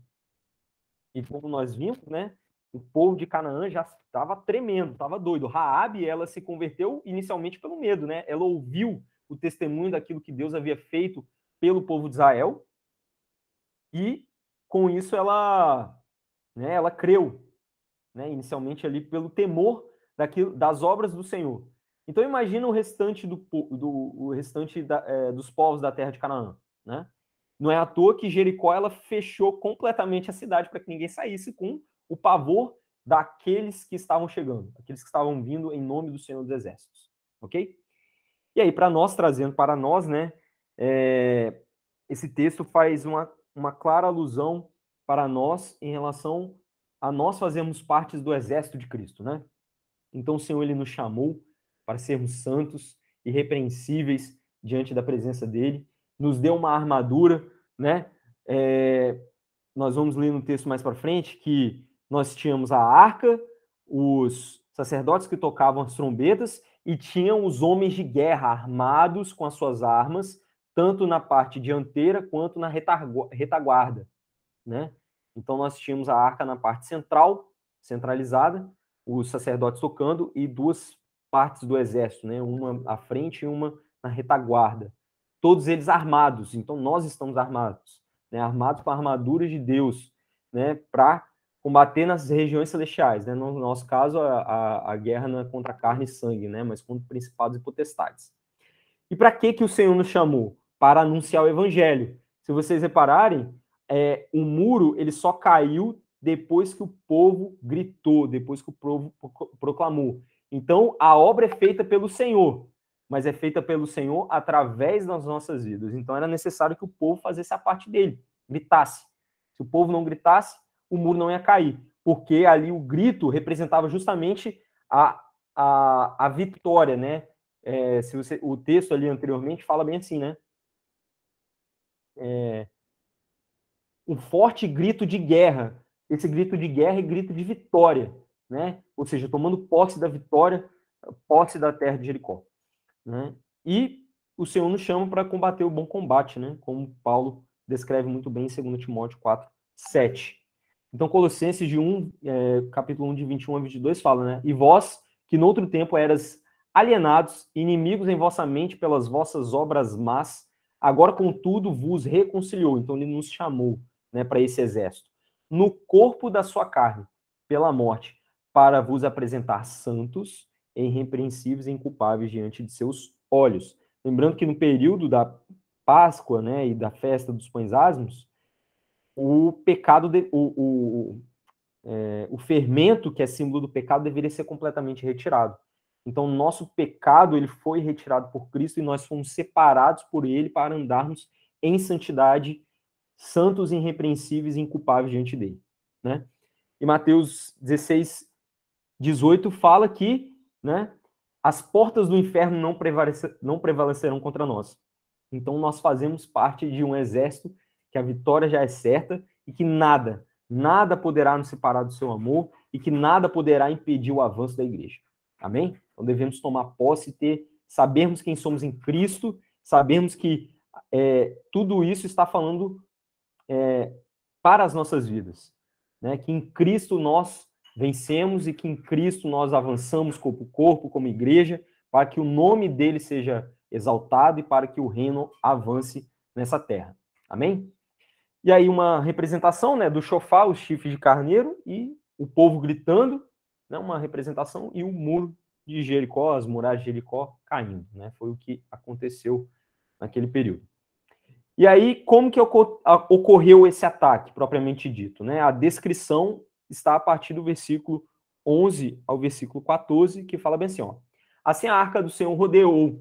E como nós vimos, né? O povo de Canaã já estava tremendo, estava doido. Raabe, ela se converteu inicialmente pelo medo, né? Ela ouviu o testemunho daquilo que Deus havia feito pelo povo de Israel e com isso ela creu, né? Inicialmente ali pelo temor das obras do Senhor. Então imagina o restante dos povos da terra de Canaã, né? Não é à toa que Jericó ela fechou completamente a cidade para que ninguém saísse, com o pavor daqueles que estavam chegando, aqueles que estavam vindo em nome do Senhor dos Exércitos, ok? E aí, trazendo para nós, né, esse texto faz uma clara alusão para nós em relação a nós fazermos parte do exército de Cristo, né? Então o Senhor ele nos chamou para sermos santos, irrepreensíveis diante da presença dele, nos deu uma armadura, né? Nós vamos ler no texto mais para frente que nós tínhamos a arca, os sacerdotes que tocavam as trombetas e tinham os homens de guerra armados com as suas armas, tanto na parte dianteira quanto na retaguarda, né? Então nós tínhamos a arca na parte centralizada, os sacerdotes tocando e 2 partes do exército, né? Uma à frente e uma na retaguarda. Todos eles armados. Então nós estamos armados, né? Armados com a armadura de Deus, né, para combater nas regiões celestiais, né? No nosso caso, a guerra não é contra carne e sangue, né? Mas contra principados e potestades. E para que o Senhor nos chamou? Para anunciar o evangelho. Se vocês repararem, o muro ele só caiu depois que o povo gritou, depois que o povo proclamou. Então, a obra é feita pelo Senhor, mas é feita pelo Senhor através das nossas vidas. Então, era necessário que o povo fizesse a parte dele, gritasse. Se o povo não gritasse, o muro não ia cair, porque ali o grito representava justamente a vitória, né? O texto ali anteriormente fala bem assim, né? Um forte grito de guerra. Esse grito de guerra é grito de vitória, né? Ou seja, tomando posse da vitória, posse da terra de Jericó, né? E o Senhor nos chama para combater o bom combate, né? Como Paulo descreve muito bem em 2 Timóteo 4, 7. Então, Colossenses capítulo 1, de 21 a 22, fala, né? E vós, que no outro tempo eras alienados, inimigos em vossa mente pelas vossas obras más, agora, contudo, vos reconciliou. Então, ele nos chamou, né, para esse exército. No corpo da sua carne, pela morte, para vos apresentar santos, irrepreensíveis e inculpáveis diante de seus olhos. Lembrando que no período da Páscoa, né, e da festa dos pães asmos, o pecado, o fermento, que é símbolo do pecado, deveria ser completamente retirado. Então, o nosso pecado ele foi retirado por Cristo e nós fomos separados por ele para andarmos em santidade, santos, irrepreensíveis e inculpáveis diante dele, né? E Mateus 16, 18 fala que, né, as portas do inferno não prevalecerão contra nós. Então, nós fazemos parte de um exército que a vitória já é certa e que nada poderá nos separar do seu amor e que nada poderá impedir o avanço da igreja. Amém? Então, devemos tomar posse e sabermos quem somos em Cristo, sabermos que tudo isso está falando para as nossas vidas, né? Que em Cristo nós vencemos e que em Cristo nós avançamos como corpo, como igreja, para que o nome dele seja exaltado e para que o reino avance nessa terra. Amém? E aí uma representação, né, do chofar, os chifres de carneiro e o povo gritando, né, uma representação, e o muro de Jericó, as muralhas de Jericó caindo, né? Foi o que aconteceu naquele período. E aí, como que ocorreu esse ataque, propriamente dito, né? A descrição está a partir do versículo 11 ao versículo 14, que fala bem assim, ó. Assim a arca do Senhor rodeou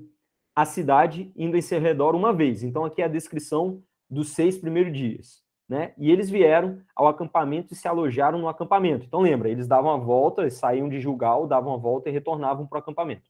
a cidade, indo em seu redor uma vez. Então, aqui é a descrição dos 6 primeiros dias, né? E eles vieram ao acampamento e se alojaram no acampamento. Então, lembra, eles davam a volta, eles saíam de Gilgal, davam a volta e retornavam para o acampamento.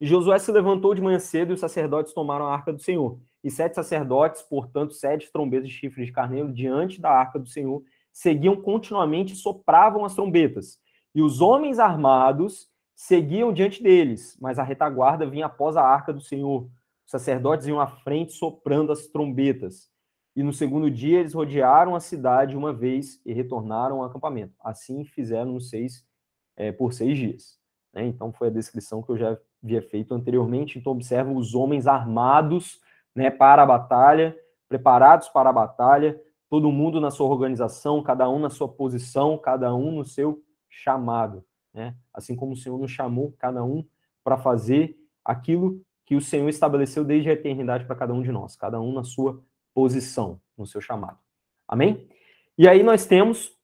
E Josué se levantou de manhã cedo e os sacerdotes tomaram a arca do Senhor. E 7 sacerdotes, portanto, 7 trombetas de chifres de carneiro diante da arca do Senhor, seguiam continuamente e sopravam as trombetas. E os homens armados seguiam diante deles, mas a retaguarda vinha após a arca do Senhor. Os sacerdotes iam à frente soprando as trombetas. E no segundo dia eles rodearam a cidade uma vez e retornaram ao acampamento. Assim fizeram por 6 dias. Então foi a descrição que eu já havia feito anteriormente. Então observa os homens armados, né, para a batalha, preparados para a batalha, todo mundo na sua organização, cada um na sua posição, cada um no seu chamado, né? Assim como o Senhor nos chamou, cada um para fazer aquilo que o Senhor estabeleceu desde a eternidade para cada um de nós, cada um na sua posição, no seu chamado. Amém? E aí nós temos,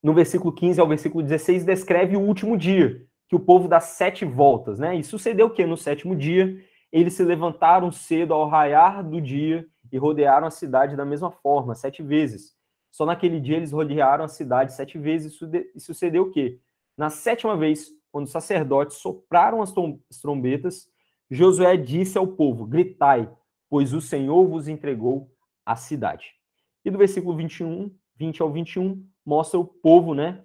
no versículo 15 ao versículo 16, descreve o último dia, que o povo dá 7 voltas, né? E sucedeu o quê? No 7º dia, eles se levantaram cedo ao raiar do dia e rodearam a cidade da mesma forma, 7 vezes. Só naquele dia eles rodearam a cidade 7 vezes e sucedeu o quê? Na 7ª vez, quando os sacerdotes sopraram as trombetas, Josué disse ao povo, gritai, pois o Senhor vos entregou a cidade. E do versículo 20 ao 21, mostra o povo, né?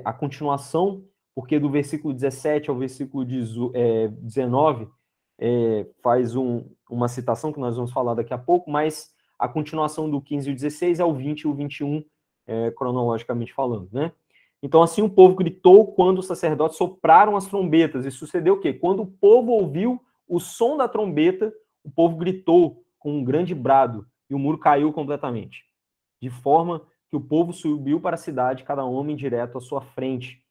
A continuação, porque do versículo 17 ao versículo 19 faz uma citação que nós vamos falar daqui a pouco, mas a continuação do 15 e o 16 é o 20 e o 21, cronologicamente falando, né? Então, assim, o povo gritou quando os sacerdotes sopraram as trombetas. E sucedeu o quê? Quando o povo ouviu o som da trombeta, o povo gritou com um grande brado e o muro caiu completamente, de forma que o povo subiu para a cidade, cada homem direto à sua frente,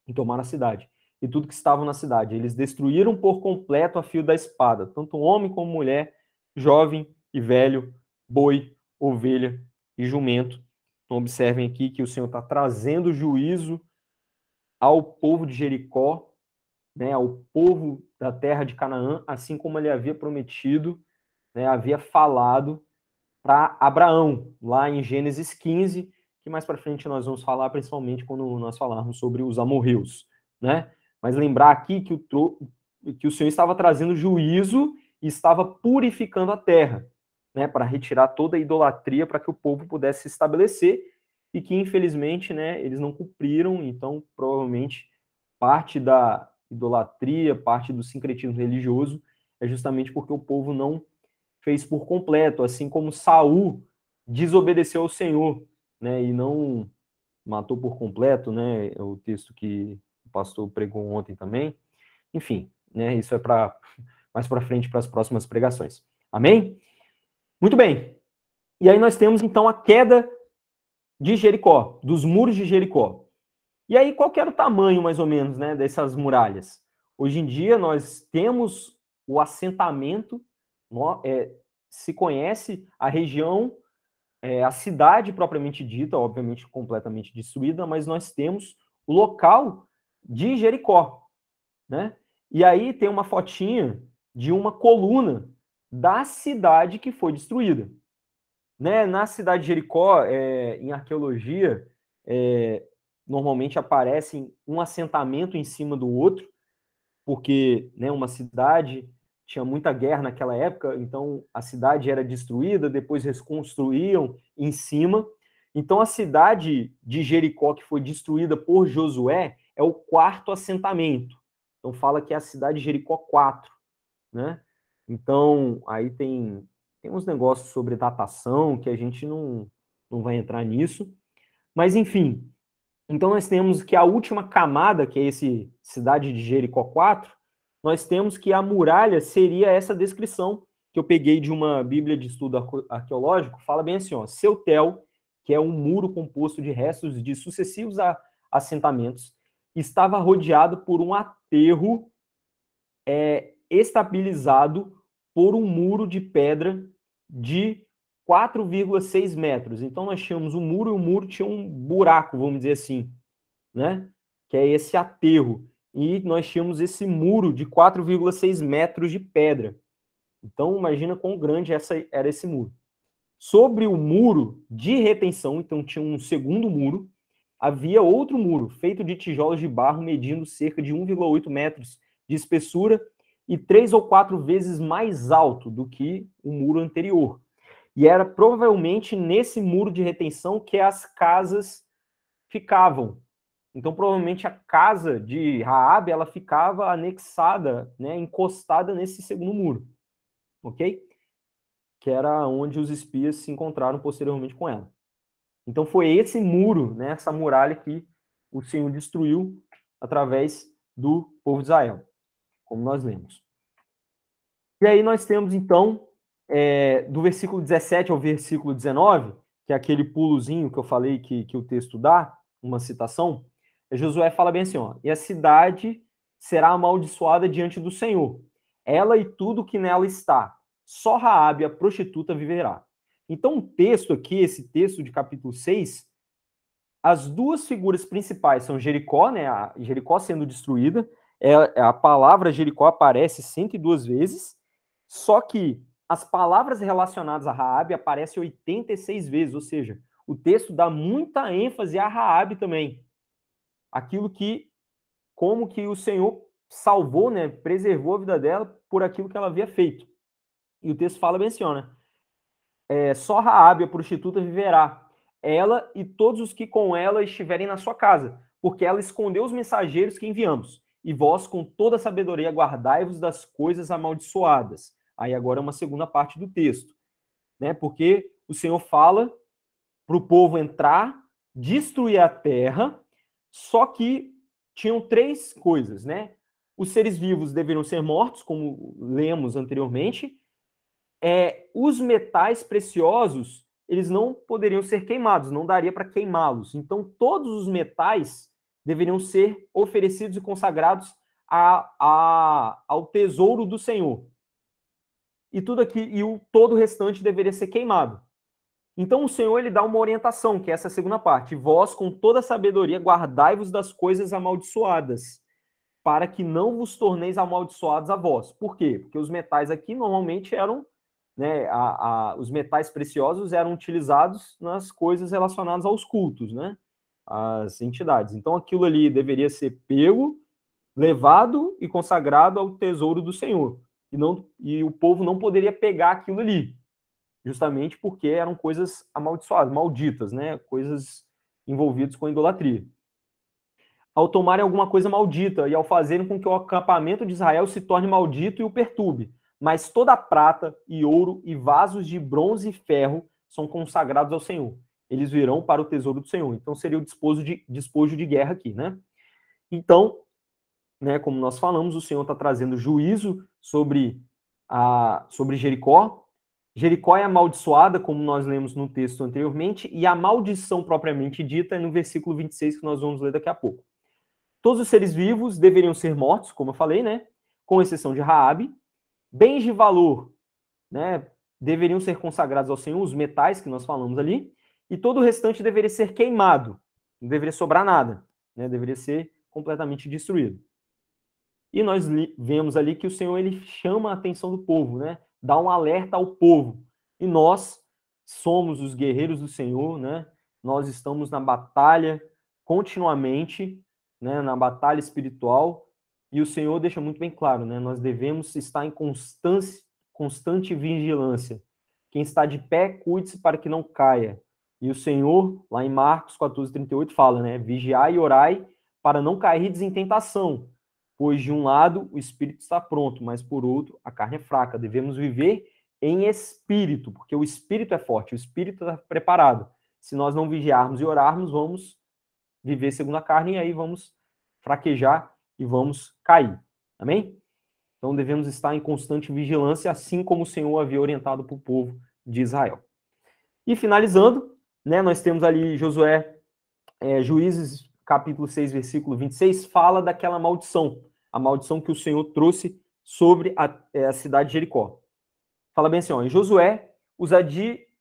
e tomaram a cidade, e tudo que estava na cidade. Eles destruíram por completo a fio da espada, tanto homem como mulher, jovem e velho, boi, ovelha e jumento. Então, observem aqui que o Senhor está trazendo juízo ao povo de Jericó, né, ao povo da terra de Canaã, assim como ele havia prometido, né, havia falado para Abraão, lá em Gênesis 15, que mais para frente nós vamos falar, principalmente quando nós falarmos sobre os amorreus, né? Mas lembrar aqui que o Senhor estava trazendo juízo e estava purificando a terra, né, para retirar toda a idolatria, para que o povo pudesse se estabelecer, e que, infelizmente, né, eles não cumpriram, então, provavelmente, parte da idolatria, parte do sincretismo religioso, é justamente porque o povo não fez por completo, assim como Saul desobedeceu ao Senhor, né, e não matou por completo, né, é o texto que o pastor pregou ontem também. Enfim, né, isso é para mais para frente, para as próximas pregações. Amém? Muito bem. E aí nós temos então a queda de Jericó, dos muros de Jericó. E aí qual que era o tamanho mais ou menos, né, dessas muralhas? Hoje em dia nós temos o assentamento, se conhece a região, a cidade propriamente dita, obviamente completamente destruída, mas nós temos o local de Jericó, né? E aí tem uma fotinha de uma coluna da cidade que foi destruída, né? Na cidade de Jericó, em arqueologia, normalmente aparecem um assentamento em cima do outro, porque, né, uma cidade tinha muita guerra naquela época, então a cidade era destruída, depois reconstruíam em cima. Então a cidade de Jericó, que foi destruída por Josué, é o quarto assentamento. Então fala que é a cidade de Jericó 4, né? Então aí tem uns negócios sobre datação que a gente não vai entrar nisso. Mas enfim, então nós temos que a última camada, que é esse cidade de Jericó 4, nós temos que a muralha seria essa descrição que eu peguei de uma Bíblia de estudo arqueológico, fala bem assim, ó, Seutel, que é um muro composto de restos de sucessivos assentamentos, estava rodeado por um aterro estabilizado por um muro de pedra de 4,6 metros. Então nós tínhamos um muro e o muro tinha um buraco, vamos dizer assim, né? Que é esse aterro. E nós tínhamos esse muro de 4,6 metros de pedra. Então imagina quão grande era esse muro. Sobre o muro de retenção, então tinha um segundo muro, havia outro muro, feito de tijolos de barro, medindo cerca de 1,8 metros de espessura e 3 ou 4 vezes mais alto do que o muro anterior. E era provavelmente nesse muro de retenção que as casas ficavam. Então, provavelmente a casa de Raabe, ela ficava anexada, né, encostada nesse segundo muro, ok? Que era onde os espias se encontraram posteriormente com ela. Então, foi esse muro, né, essa muralha que o Senhor destruiu através do povo de Israel, como nós lemos. E aí nós temos, então, do versículo 17 ao versículo 19, que é aquele pulozinho que eu falei que o texto dá, uma citação, Josué fala bem assim, ó, e a cidade será amaldiçoada diante do Senhor, ela e tudo que nela está, só Raabe, a prostituta, viverá. Então, o texto aqui, esse texto de capítulo 6, as duas figuras principais são Jericó, né, a Jericó sendo destruída, a palavra Jericó aparece 102 vezes, só que as palavras relacionadas a Raabe aparecem 86 vezes, ou seja, o texto dá muita ênfase a Raabe também. Aquilo que, como que o Senhor salvou, né, preservou a vida dela por aquilo que ela havia feito. E o texto fala bem assim, ó, né? Só Raabe, a prostituta, viverá, ela e todos os que com ela estiverem na sua casa, porque ela escondeu os mensageiros que enviamos. E vós, com toda a sabedoria, guardai-vos das coisas amaldiçoadas. Aí agora é uma segunda parte do texto, né? Porque o Senhor fala para o povo entrar, destruir a terra, só que tinham três coisas, né? Os seres vivos deveriam ser mortos, como lemos anteriormente. Os metais preciosos eles não poderiam ser queimados, não daria para queimá-los. Então, todos os metais deveriam ser oferecidos e consagrados ao tesouro do Senhor. E tudo aqui, todo o restante deveria ser queimado. Então, o Senhor, ele dá uma orientação, que é essa segunda parte. Vós, com toda sabedoria, guardai-vos das coisas amaldiçoadas, para que não vos torneis amaldiçoados a vós. Por quê? Porque os metais aqui normalmente eram, né, os metais preciosos eram utilizados nas coisas relacionadas aos cultos, né, às entidades. Então, aquilo ali deveria ser pego, levado e consagrado ao tesouro do Senhor. E o povo não poderia pegar aquilo ali, justamente porque eram coisas amaldiçoadas, malditas, né, coisas envolvidas com idolatria. Ao tomarem alguma coisa maldita e ao fazerem com que o acampamento de Israel se torne maldito e o perturbe. Mas toda a prata e ouro e vasos de bronze e ferro são consagrados ao Senhor. Eles virão para o tesouro do Senhor. Então seria o despojo de guerra aqui, né? Então, né, como nós falamos, o Senhor está trazendo juízo sobre Jericó. Jericó é amaldiçoada, como nós lemos no texto anteriormente, e a maldição propriamente dita é no versículo 26, que nós vamos ler daqui a pouco. Todos os seres vivos deveriam ser mortos, como eu falei, né? Com exceção de Raabe. Bens de valor, né? Deveriam ser consagrados ao Senhor, os metais que nós falamos ali, e todo o restante deveria ser queimado. Não deveria sobrar nada, né? Deveria ser completamente destruído. E nós vemos ali que o Senhor, ele chama a atenção do povo, né? Dá um alerta ao povo. E nós somos os guerreiros do Senhor, né? Nós estamos na batalha continuamente, né, na batalha espiritual, e o Senhor deixa muito bem claro, né, nós devemos estar em constante vigilância. Quem está de pé, cuide-se para que não caia. E o Senhor, lá em Marcos 14:38, fala, né, vigiai e orai para não cairdes em tentação, pois de um lado o espírito está pronto, mas por outro a carne é fraca. Devemos viver em espírito, porque o espírito é forte, o espírito está preparado. Se nós não vigiarmos e orarmos, vamos viver segundo a carne, e aí vamos fraquejar e vamos cair. Amém? Então devemos estar em constante vigilância, assim como o Senhor havia orientado para o povo de Israel. E finalizando, né, nós temos ali Josué, Juízes, capítulo 6, versículo 26, fala daquela maldição, a maldição que o Senhor trouxe sobre a cidade de Jericó. Fala bem assim, ó, e Josué os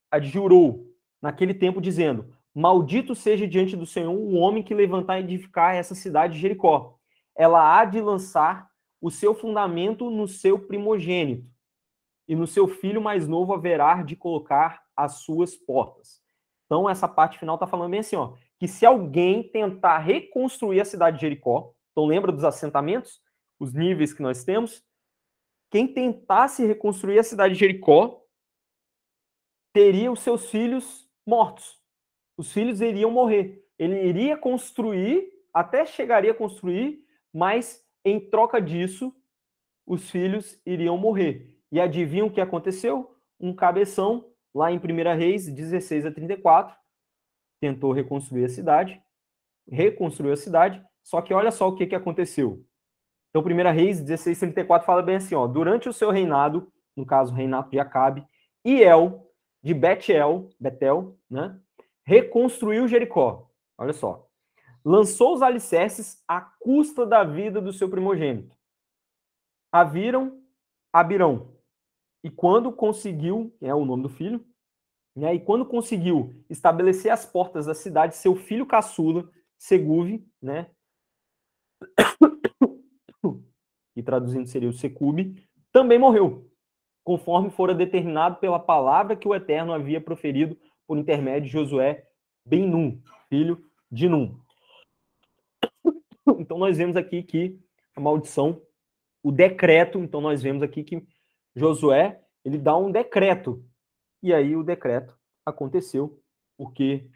adjurou naquele tempo, dizendo: maldito seja diante do Senhor o homem que levantar e edificar essa cidade de Jericó. Ela há de lançar o seu fundamento no seu primogênito, e no seu filho mais novo haverá de colocar as suas portas. Então, essa parte final está falando bem assim, ó, que se alguém tentar reconstruir a cidade de Jericó, então lembra dos assentamentos, os níveis que nós temos, quem tentasse reconstruir a cidade de Jericó teria os seus filhos mortos. Os filhos iriam morrer. Ele iria construir, até chegaria a construir, mas em troca disso, os filhos iriam morrer. E adivinham o que aconteceu? Um cabeção, lá em 1 Reis 16:34, tentou reconstruir a cidade, reconstruiu a cidade, só que olha só o que aconteceu. Então, 1 Reis 16:34 fala bem assim, ó, durante o seu reinado, no caso, o reinado de Acabe, Hiel, de Betel, né, reconstruiu Jericó. Olha só. Lançou os alicerces à custa da vida do seu primogênito. Abirão. E quando conseguiu, é o nome do filho, né, e quando conseguiu estabelecer as portas da cidade, seu filho caçula, Seguve, né, e traduzindo seria o Secube, também morreu, conforme fora determinado pela palavra que o Eterno havia proferido por intermédio de Josué ben Nun, filho de Nun. Então nós vemos aqui que a maldição, o decreto, então nós vemos aqui que Josué, ele dá um decreto, e aí o decreto aconteceu, porque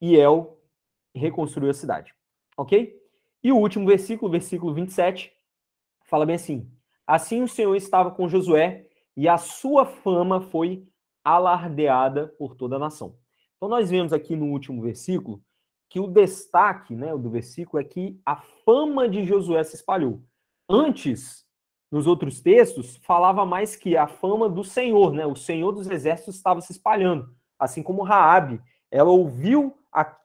Hiel reconstruiu a cidade, ok? E o último versículo, versículo 27, fala bem assim: assim o Senhor estava com Josué, e a sua fama foi alardeada por toda a nação. Então nós vemos aqui no último versículo que o destaque, né, do versículo é que a fama de Josué se espalhou. Antes, nos outros textos, falava mais que a fama do Senhor, né, o Senhor dos exércitos estava se espalhando. assim como Raabe, ela ouviu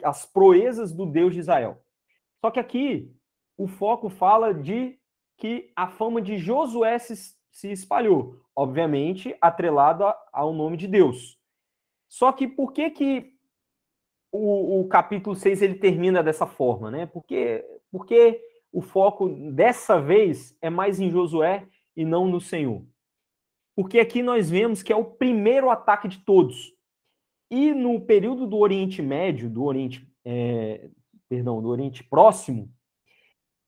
as proezas do Deus de Israel. Só que aqui o foco fala de que a fama de Josué se espalhou, obviamente atrelado ao nome de Deus. Só que por que o capítulo 6 ele termina dessa forma, né? Porque o foco dessa vez é mais em Josué e não no Senhor. Porque aqui nós vemos que é o primeiro ataque de todos. E no período do Oriente Médio, do Oriente Próximo,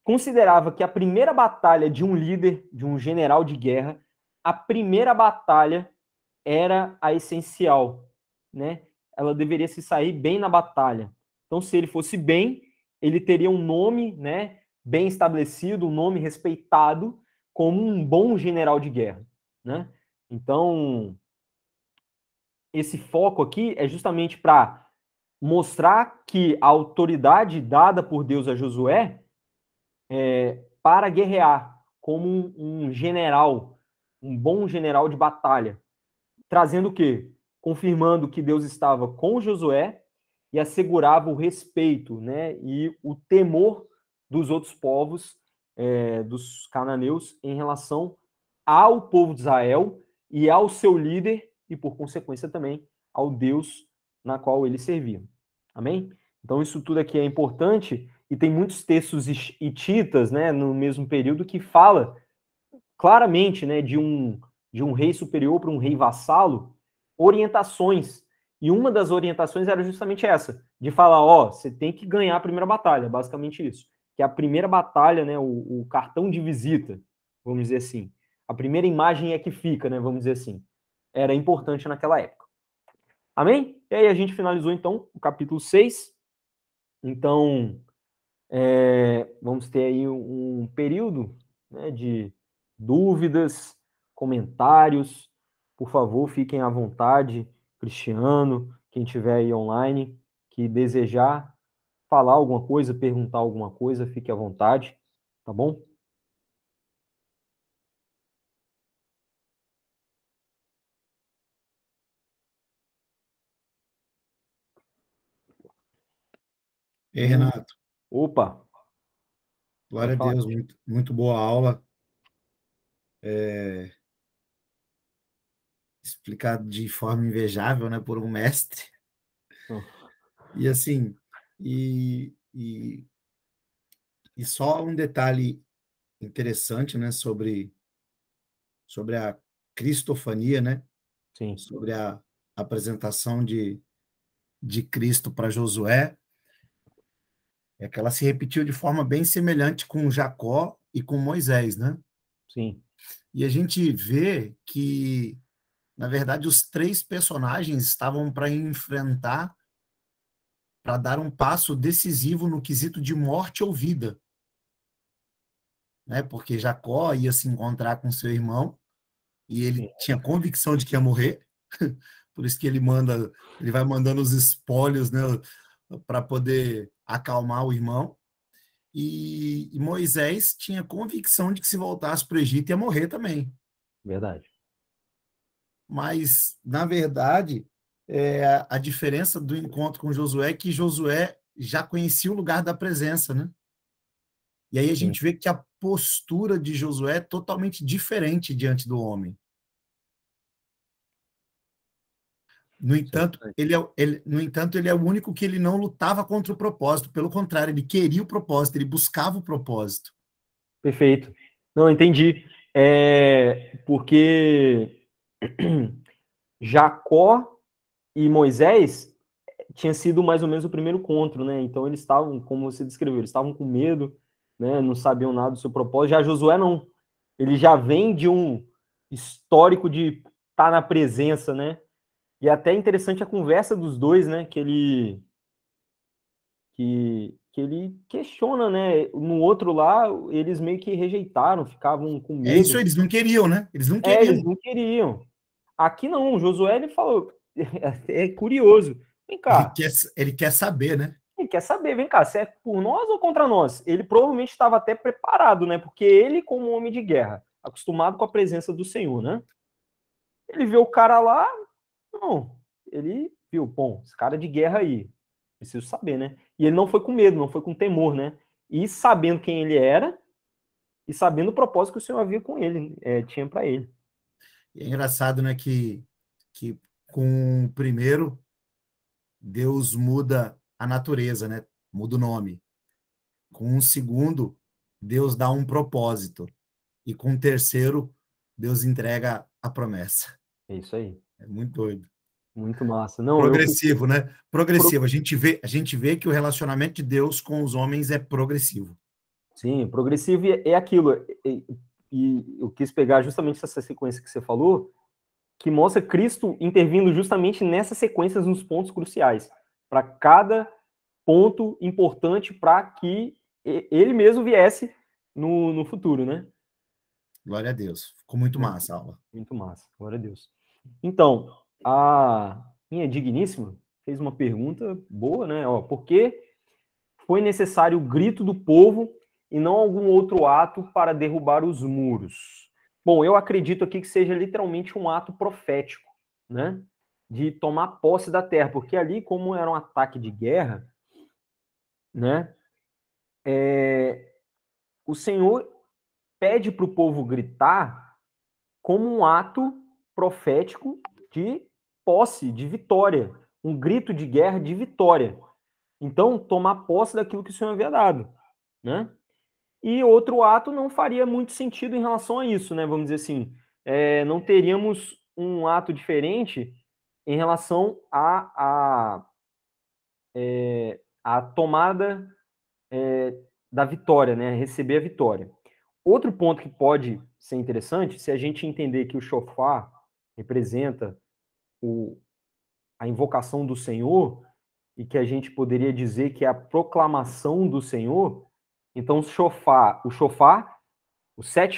considerava que a primeira batalha de um líder, de um general de guerra, a primeira batalha era a essencial, né? Ela deveria se sair bem na batalha. Então, se ele fosse bem, ele teria um nome, né, bem estabelecido, um nome respeitado como um bom general de guerra, né? Então, esse foco aqui é justamente para mostrar que a autoridade dada por Deus a Josué para guerrear como um general, um bom general de batalha, trazendo o quê? Confirmando que Deus estava com Josué e assegurava o respeito, né, e o temor dos outros povos, dos cananeus, em relação ao povo de Israel e ao seu líder e, por consequência, também ao Deus na qual eles serviam. Amém? Então, isso tudo aqui é importante e tem muitos textos hititas, né, no mesmo período que fala claramente, né, de um rei superior para um rei vassalo, orientações. E uma das orientações era justamente essa, de falar, ó, você tem que ganhar a primeira batalha, basicamente isso. Que é a primeira batalha, né, o cartão de visita, vamos dizer assim. A primeira imagem é que fica, né, vamos dizer assim. Era importante naquela época. Amém? E aí a gente finalizou, então, o capítulo 6. Então, vamos ter aí um período, né, de dúvidas, comentários. Por favor, fiquem à vontade, Cristiano, quem estiver aí online, que desejar falar alguma coisa, perguntar alguma coisa, fique à vontade, tá bom? Ei, Renato, Opa, glória pode a falar. Deus, muito boa aula. Explicado de forma invejável, né, por um mestre. E assim, e, e, e só um detalhe interessante, né, sobre a cristofania, né, Sim, sobre a apresentação de Cristo para Josué, é que ela se repetiu de forma bem semelhante com Jacó e com Moisés, né? sim, E a gente vê que, na verdade, os três personagens estavam para enfrentar, para dar um passo decisivo no quesito de morte ou vida, né? Porque Jacó ia se encontrar com seu irmão e ele sim, tinha convicção de que ia morrer, por isso que ele vai mandando os espólios, né, para poder acalmar o irmão. E Moisés tinha convicção de que se voltasse para o Egito ia morrer também. verdade. Mas, na verdade, a diferença do encontro com Josué é que Josué já conhecia o lugar da presença, né? E aí a Sim, gente vê que a postura de Josué é totalmente diferente diante do homem. No isso é entanto, verdade. ele é o único que ele não lutava contra o propósito. Pelo contrário, ele queria o propósito, ele buscava o propósito. Perfeito. Não, entendi. Porque Jacó e Moisés tinha sido mais ou menos o primeiro encontro, né? Então eles estavam, como você descreveu, eles estavam com medo, né? Não sabiam nada do seu propósito. Já Josué não. Ele já vem de um histórico de estar na presença, né? E é até interessante a conversa dos dois, né? Que ele questiona, né? No outro lá, eles meio que rejeitaram, ficavam com É isso, medo. eles não queriam, né? Eles não Eles queriam. não queriam. Aqui não, o Josué ele falou, é curioso. Vem Ele cá, quer, ele quer saber, né? ele quer saber, vem cá, se é por nós ou contra nós? Ele provavelmente estava até preparado, né? Porque ele, como homem de guerra, acostumado com a presença do Senhor, né? Ele vê o cara lá, não, ele viu? Bom, esse cara de guerra aí, preciso saber, né? E ele não foi com medo, não foi com temor, né? E sabendo quem ele era e sabendo o propósito que o Senhor havia com ele, tinha para ele. É engraçado, né, que com o primeiro, Deus muda a natureza, né? Muda o nome. Com o segundo, Deus dá um propósito. E com o terceiro, Deus entrega a promessa. É isso aí. É muito doido. Muito massa. Não, Progressivo, né? Progressivo. A gente vê que o relacionamento de Deus com os homens é progressivo. Sim, progressivo é aquilo. E eu quis pegar justamente essa sequência que você falou, que mostra Cristo intervindo justamente nessas sequências, nos pontos cruciais, para cada ponto importante para que ele mesmo viesse no futuro, né? Glória a Deus. Ficou muito massa a aula. Muito massa, glória a Deus. Então, a minha digníssima fez uma pergunta boa, né? Ó, por que foi necessário o grito do povo e não algum outro ato para derrubar os muros? Bom, eu acredito aqui que seja literalmente um ato profético, né? De tomar posse da terra, porque ali, como era um ataque de guerra, né? O Senhor pede para o povo gritar como um ato profético de posse, de vitória, um grito de guerra de vitória. Então, tomar posse daquilo que o Senhor havia dado, né? E outro ato não faria muito sentido em relação a isso, né? Vamos dizer assim, não teríamos um ato diferente em relação a tomada da vitória, né? Receber a vitória. Outro ponto que pode ser interessante, se a gente entender que o shofar representa a invocação do Senhor, e que a gente poderia dizer que é a proclamação do Senhor, então o shofar, os 7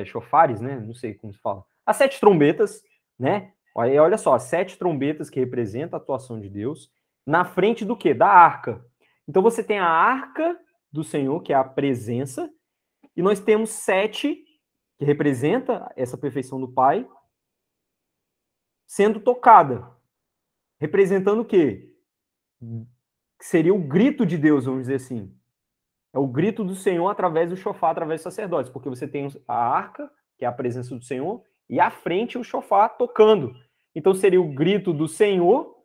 shofares, né? Não sei como se fala. As 7 trombetas, né? Olha só, as 7 trombetas que representam a atuação de Deus, na frente do quê? Da arca. Então você tem a arca do Senhor, que é a presença, e nós temos 7, que representa essa perfeição do Pai, sendo tocada. Representando o quê? Que seria o grito de Deus, vamos dizer assim. É o grito do Senhor através do shofar, através dos sacerdotes, porque você tem a arca, que é a presença do Senhor, e à frente o shofar tocando. Então seria o grito do Senhor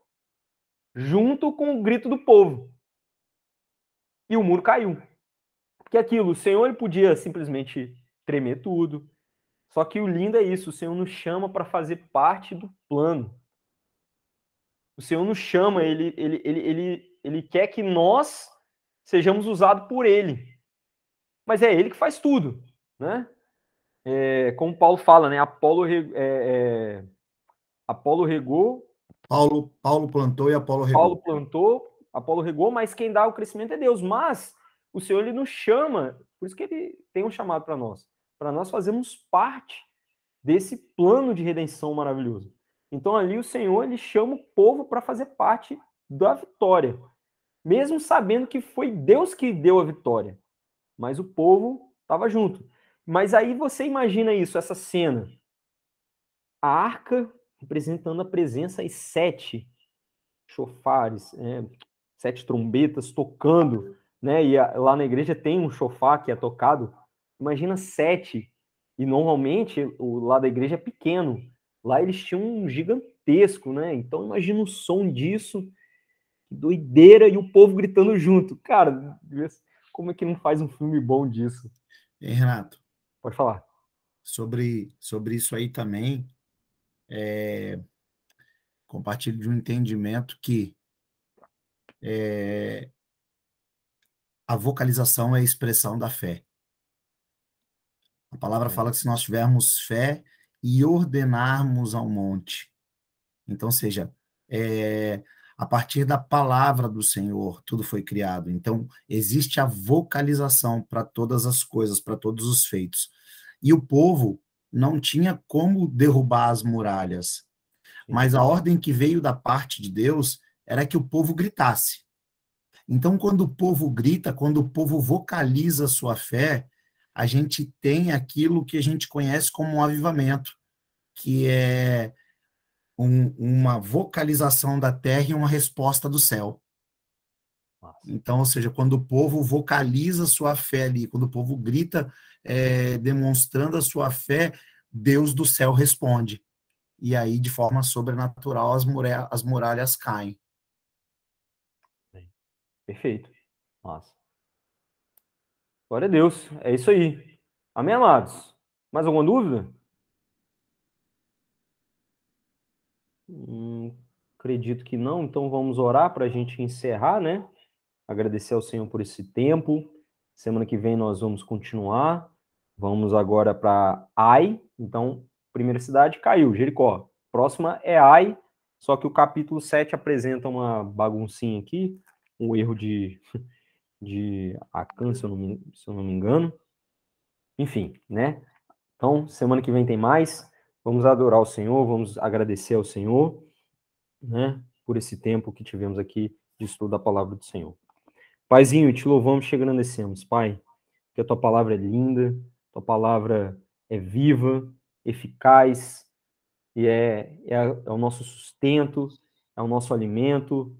junto com o grito do povo. E o muro caiu. Porque aquilo, o Senhor ele podia simplesmente tremer tudo. Só que o lindo é isso, o Senhor nos chama para fazer parte do plano. O Senhor nos chama, ele quer que nós sejamos usados por Ele. Mas é Ele que faz tudo, né? Como Paulo fala, né? Apolo regou, Paulo plantou e Apolo regou. Paulo plantou, Apolo regou, mas quem dá o crescimento é Deus. Mas o Senhor ele nos chama, por isso que Ele tem um chamado para nós fazermos parte desse plano de redenção maravilhoso. Então ali o Senhor ele chama o povo para fazer parte da vitória, mesmo sabendo que foi Deus que deu a vitória, mas o povo estava junto. Mas aí você imagina isso, essa cena, a arca representando a presença e 7 chofares, 7 trombetas tocando, né? E lá na igreja tem um chofar que é tocado. Imagina 7. E normalmente o lá da igreja é pequeno. Lá eles tinham um gigantesco, né? Então imagina o som disso, que doideira, e o povo gritando junto. Cara, como é que não faz um filme bom disso? E, Renato, Pode falar. sobre isso aí também, compartilho de um entendimento que a vocalização é a expressão da fé. A palavra fala que se nós tivermos fé e ordenarmos ao monte, então, seja, a partir da palavra do Senhor, tudo foi criado. Então, existe a vocalização para todas as coisas, para todos os feitos. E o povo não tinha como derrubar as muralhas, mas a ordem que veio da parte de Deus era que o povo gritasse. Então, quando o povo grita, quando o povo vocaliza a sua fé, a gente tem aquilo que a gente conhece como um avivamento, que é uma vocalização da terra e uma resposta do céu. Então, ou seja, quando o povo vocaliza sua fé ali, quando o povo grita, demonstrando a sua fé, Deus do céu responde. E aí, de forma sobrenatural, as muralhas caem. Perfeito. Nossa. Glória a Deus. É isso aí. Amém, amados? Mais alguma dúvida? Acredito que não. Então vamos orar para a gente encerrar, né? Agradecer ao Senhor por esse tempo. Semana que vem nós vamos continuar. Vamos agora para Ai. Então, primeira cidade caiu, Jericó. Próxima é Ai, só que o capítulo 7 apresenta uma baguncinha aqui, um erro de Acã, se eu não me engano. Enfim, né? Então, semana que vem tem mais. Vamos adorar o Senhor, vamos agradecer ao Senhor, né? Por esse tempo que tivemos aqui de estudo da palavra do Senhor. Paizinho, te louvamos, te agradecemos, Pai, que a tua palavra é linda, tua palavra é viva, eficaz, e é o nosso sustento, é o nosso alimento,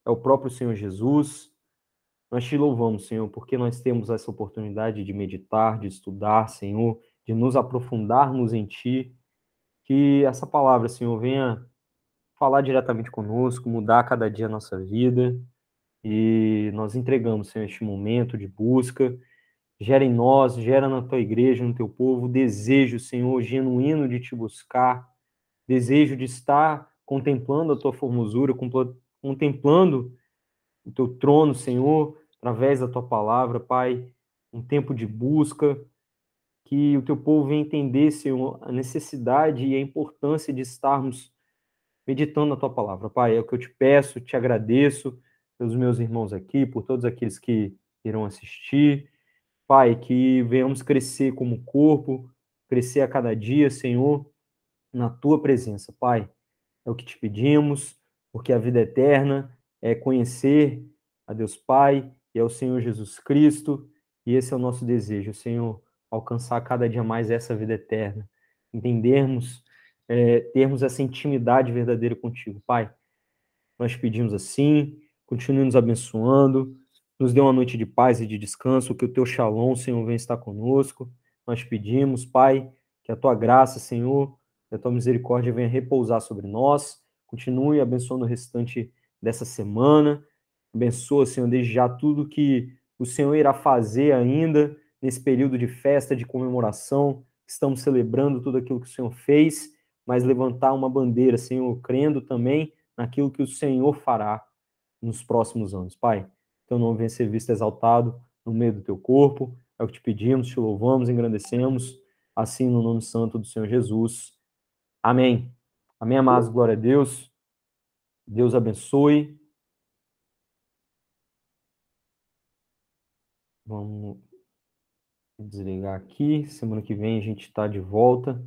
é o próprio Senhor Jesus. Nós te louvamos, Senhor, porque nós temos essa oportunidade de meditar, de estudar, Senhor, de nos aprofundarmos em Ti, que essa palavra, Senhor, venha falar diretamente conosco, mudar a cada dia a nossa vida, e nós entregamos, Senhor, este momento de busca. Gera em nós, gera na tua igreja, no teu povo, desejo, Senhor, genuíno de te buscar, desejo de estar contemplando a tua formosura, contemplando o teu trono, Senhor, através da tua palavra, Pai, um tempo de busca, que o teu povo venha entender, Senhor, a necessidade e a importância de estarmos meditando na tua palavra. Pai, é o que eu te peço, te agradeço pelos meus irmãos aqui, por todos aqueles que irão assistir. Pai, que venhamos crescer como corpo, crescer a cada dia, Senhor, na tua presença, Pai. É o que te pedimos, porque a vida eterna é conhecer a Deus Pai e ao Senhor Jesus Cristo, e esse é o nosso desejo, Senhor, alcançar cada dia mais essa vida eterna, entendermos, termos essa intimidade verdadeira contigo, Pai. Nós pedimos assim, continue nos abençoando, nos dê uma noite de paz e de descanso, que o teu shalom, Senhor, venha estar conosco. Nós pedimos, Pai, que a tua graça, Senhor, que a tua misericórdia venha repousar sobre nós. Continue abençoando o restante dessa semana. Abençoa, Senhor, desde já tudo que o Senhor irá fazer ainda nesse período de festa, de comemoração. Estamos celebrando tudo aquilo que o Senhor fez, mas levantar uma bandeira, Senhor, crendo também naquilo que o Senhor fará nos próximos anos. Pai, teu nome venha ser visto exaltado no meio do teu corpo. É o que te pedimos, te louvamos, engrandecemos, assim no nome santo do Senhor Jesus. Amém. Amém, amados. Glória a Deus. Deus abençoe. Vamos desligar aqui. Semana que vem a gente está de volta.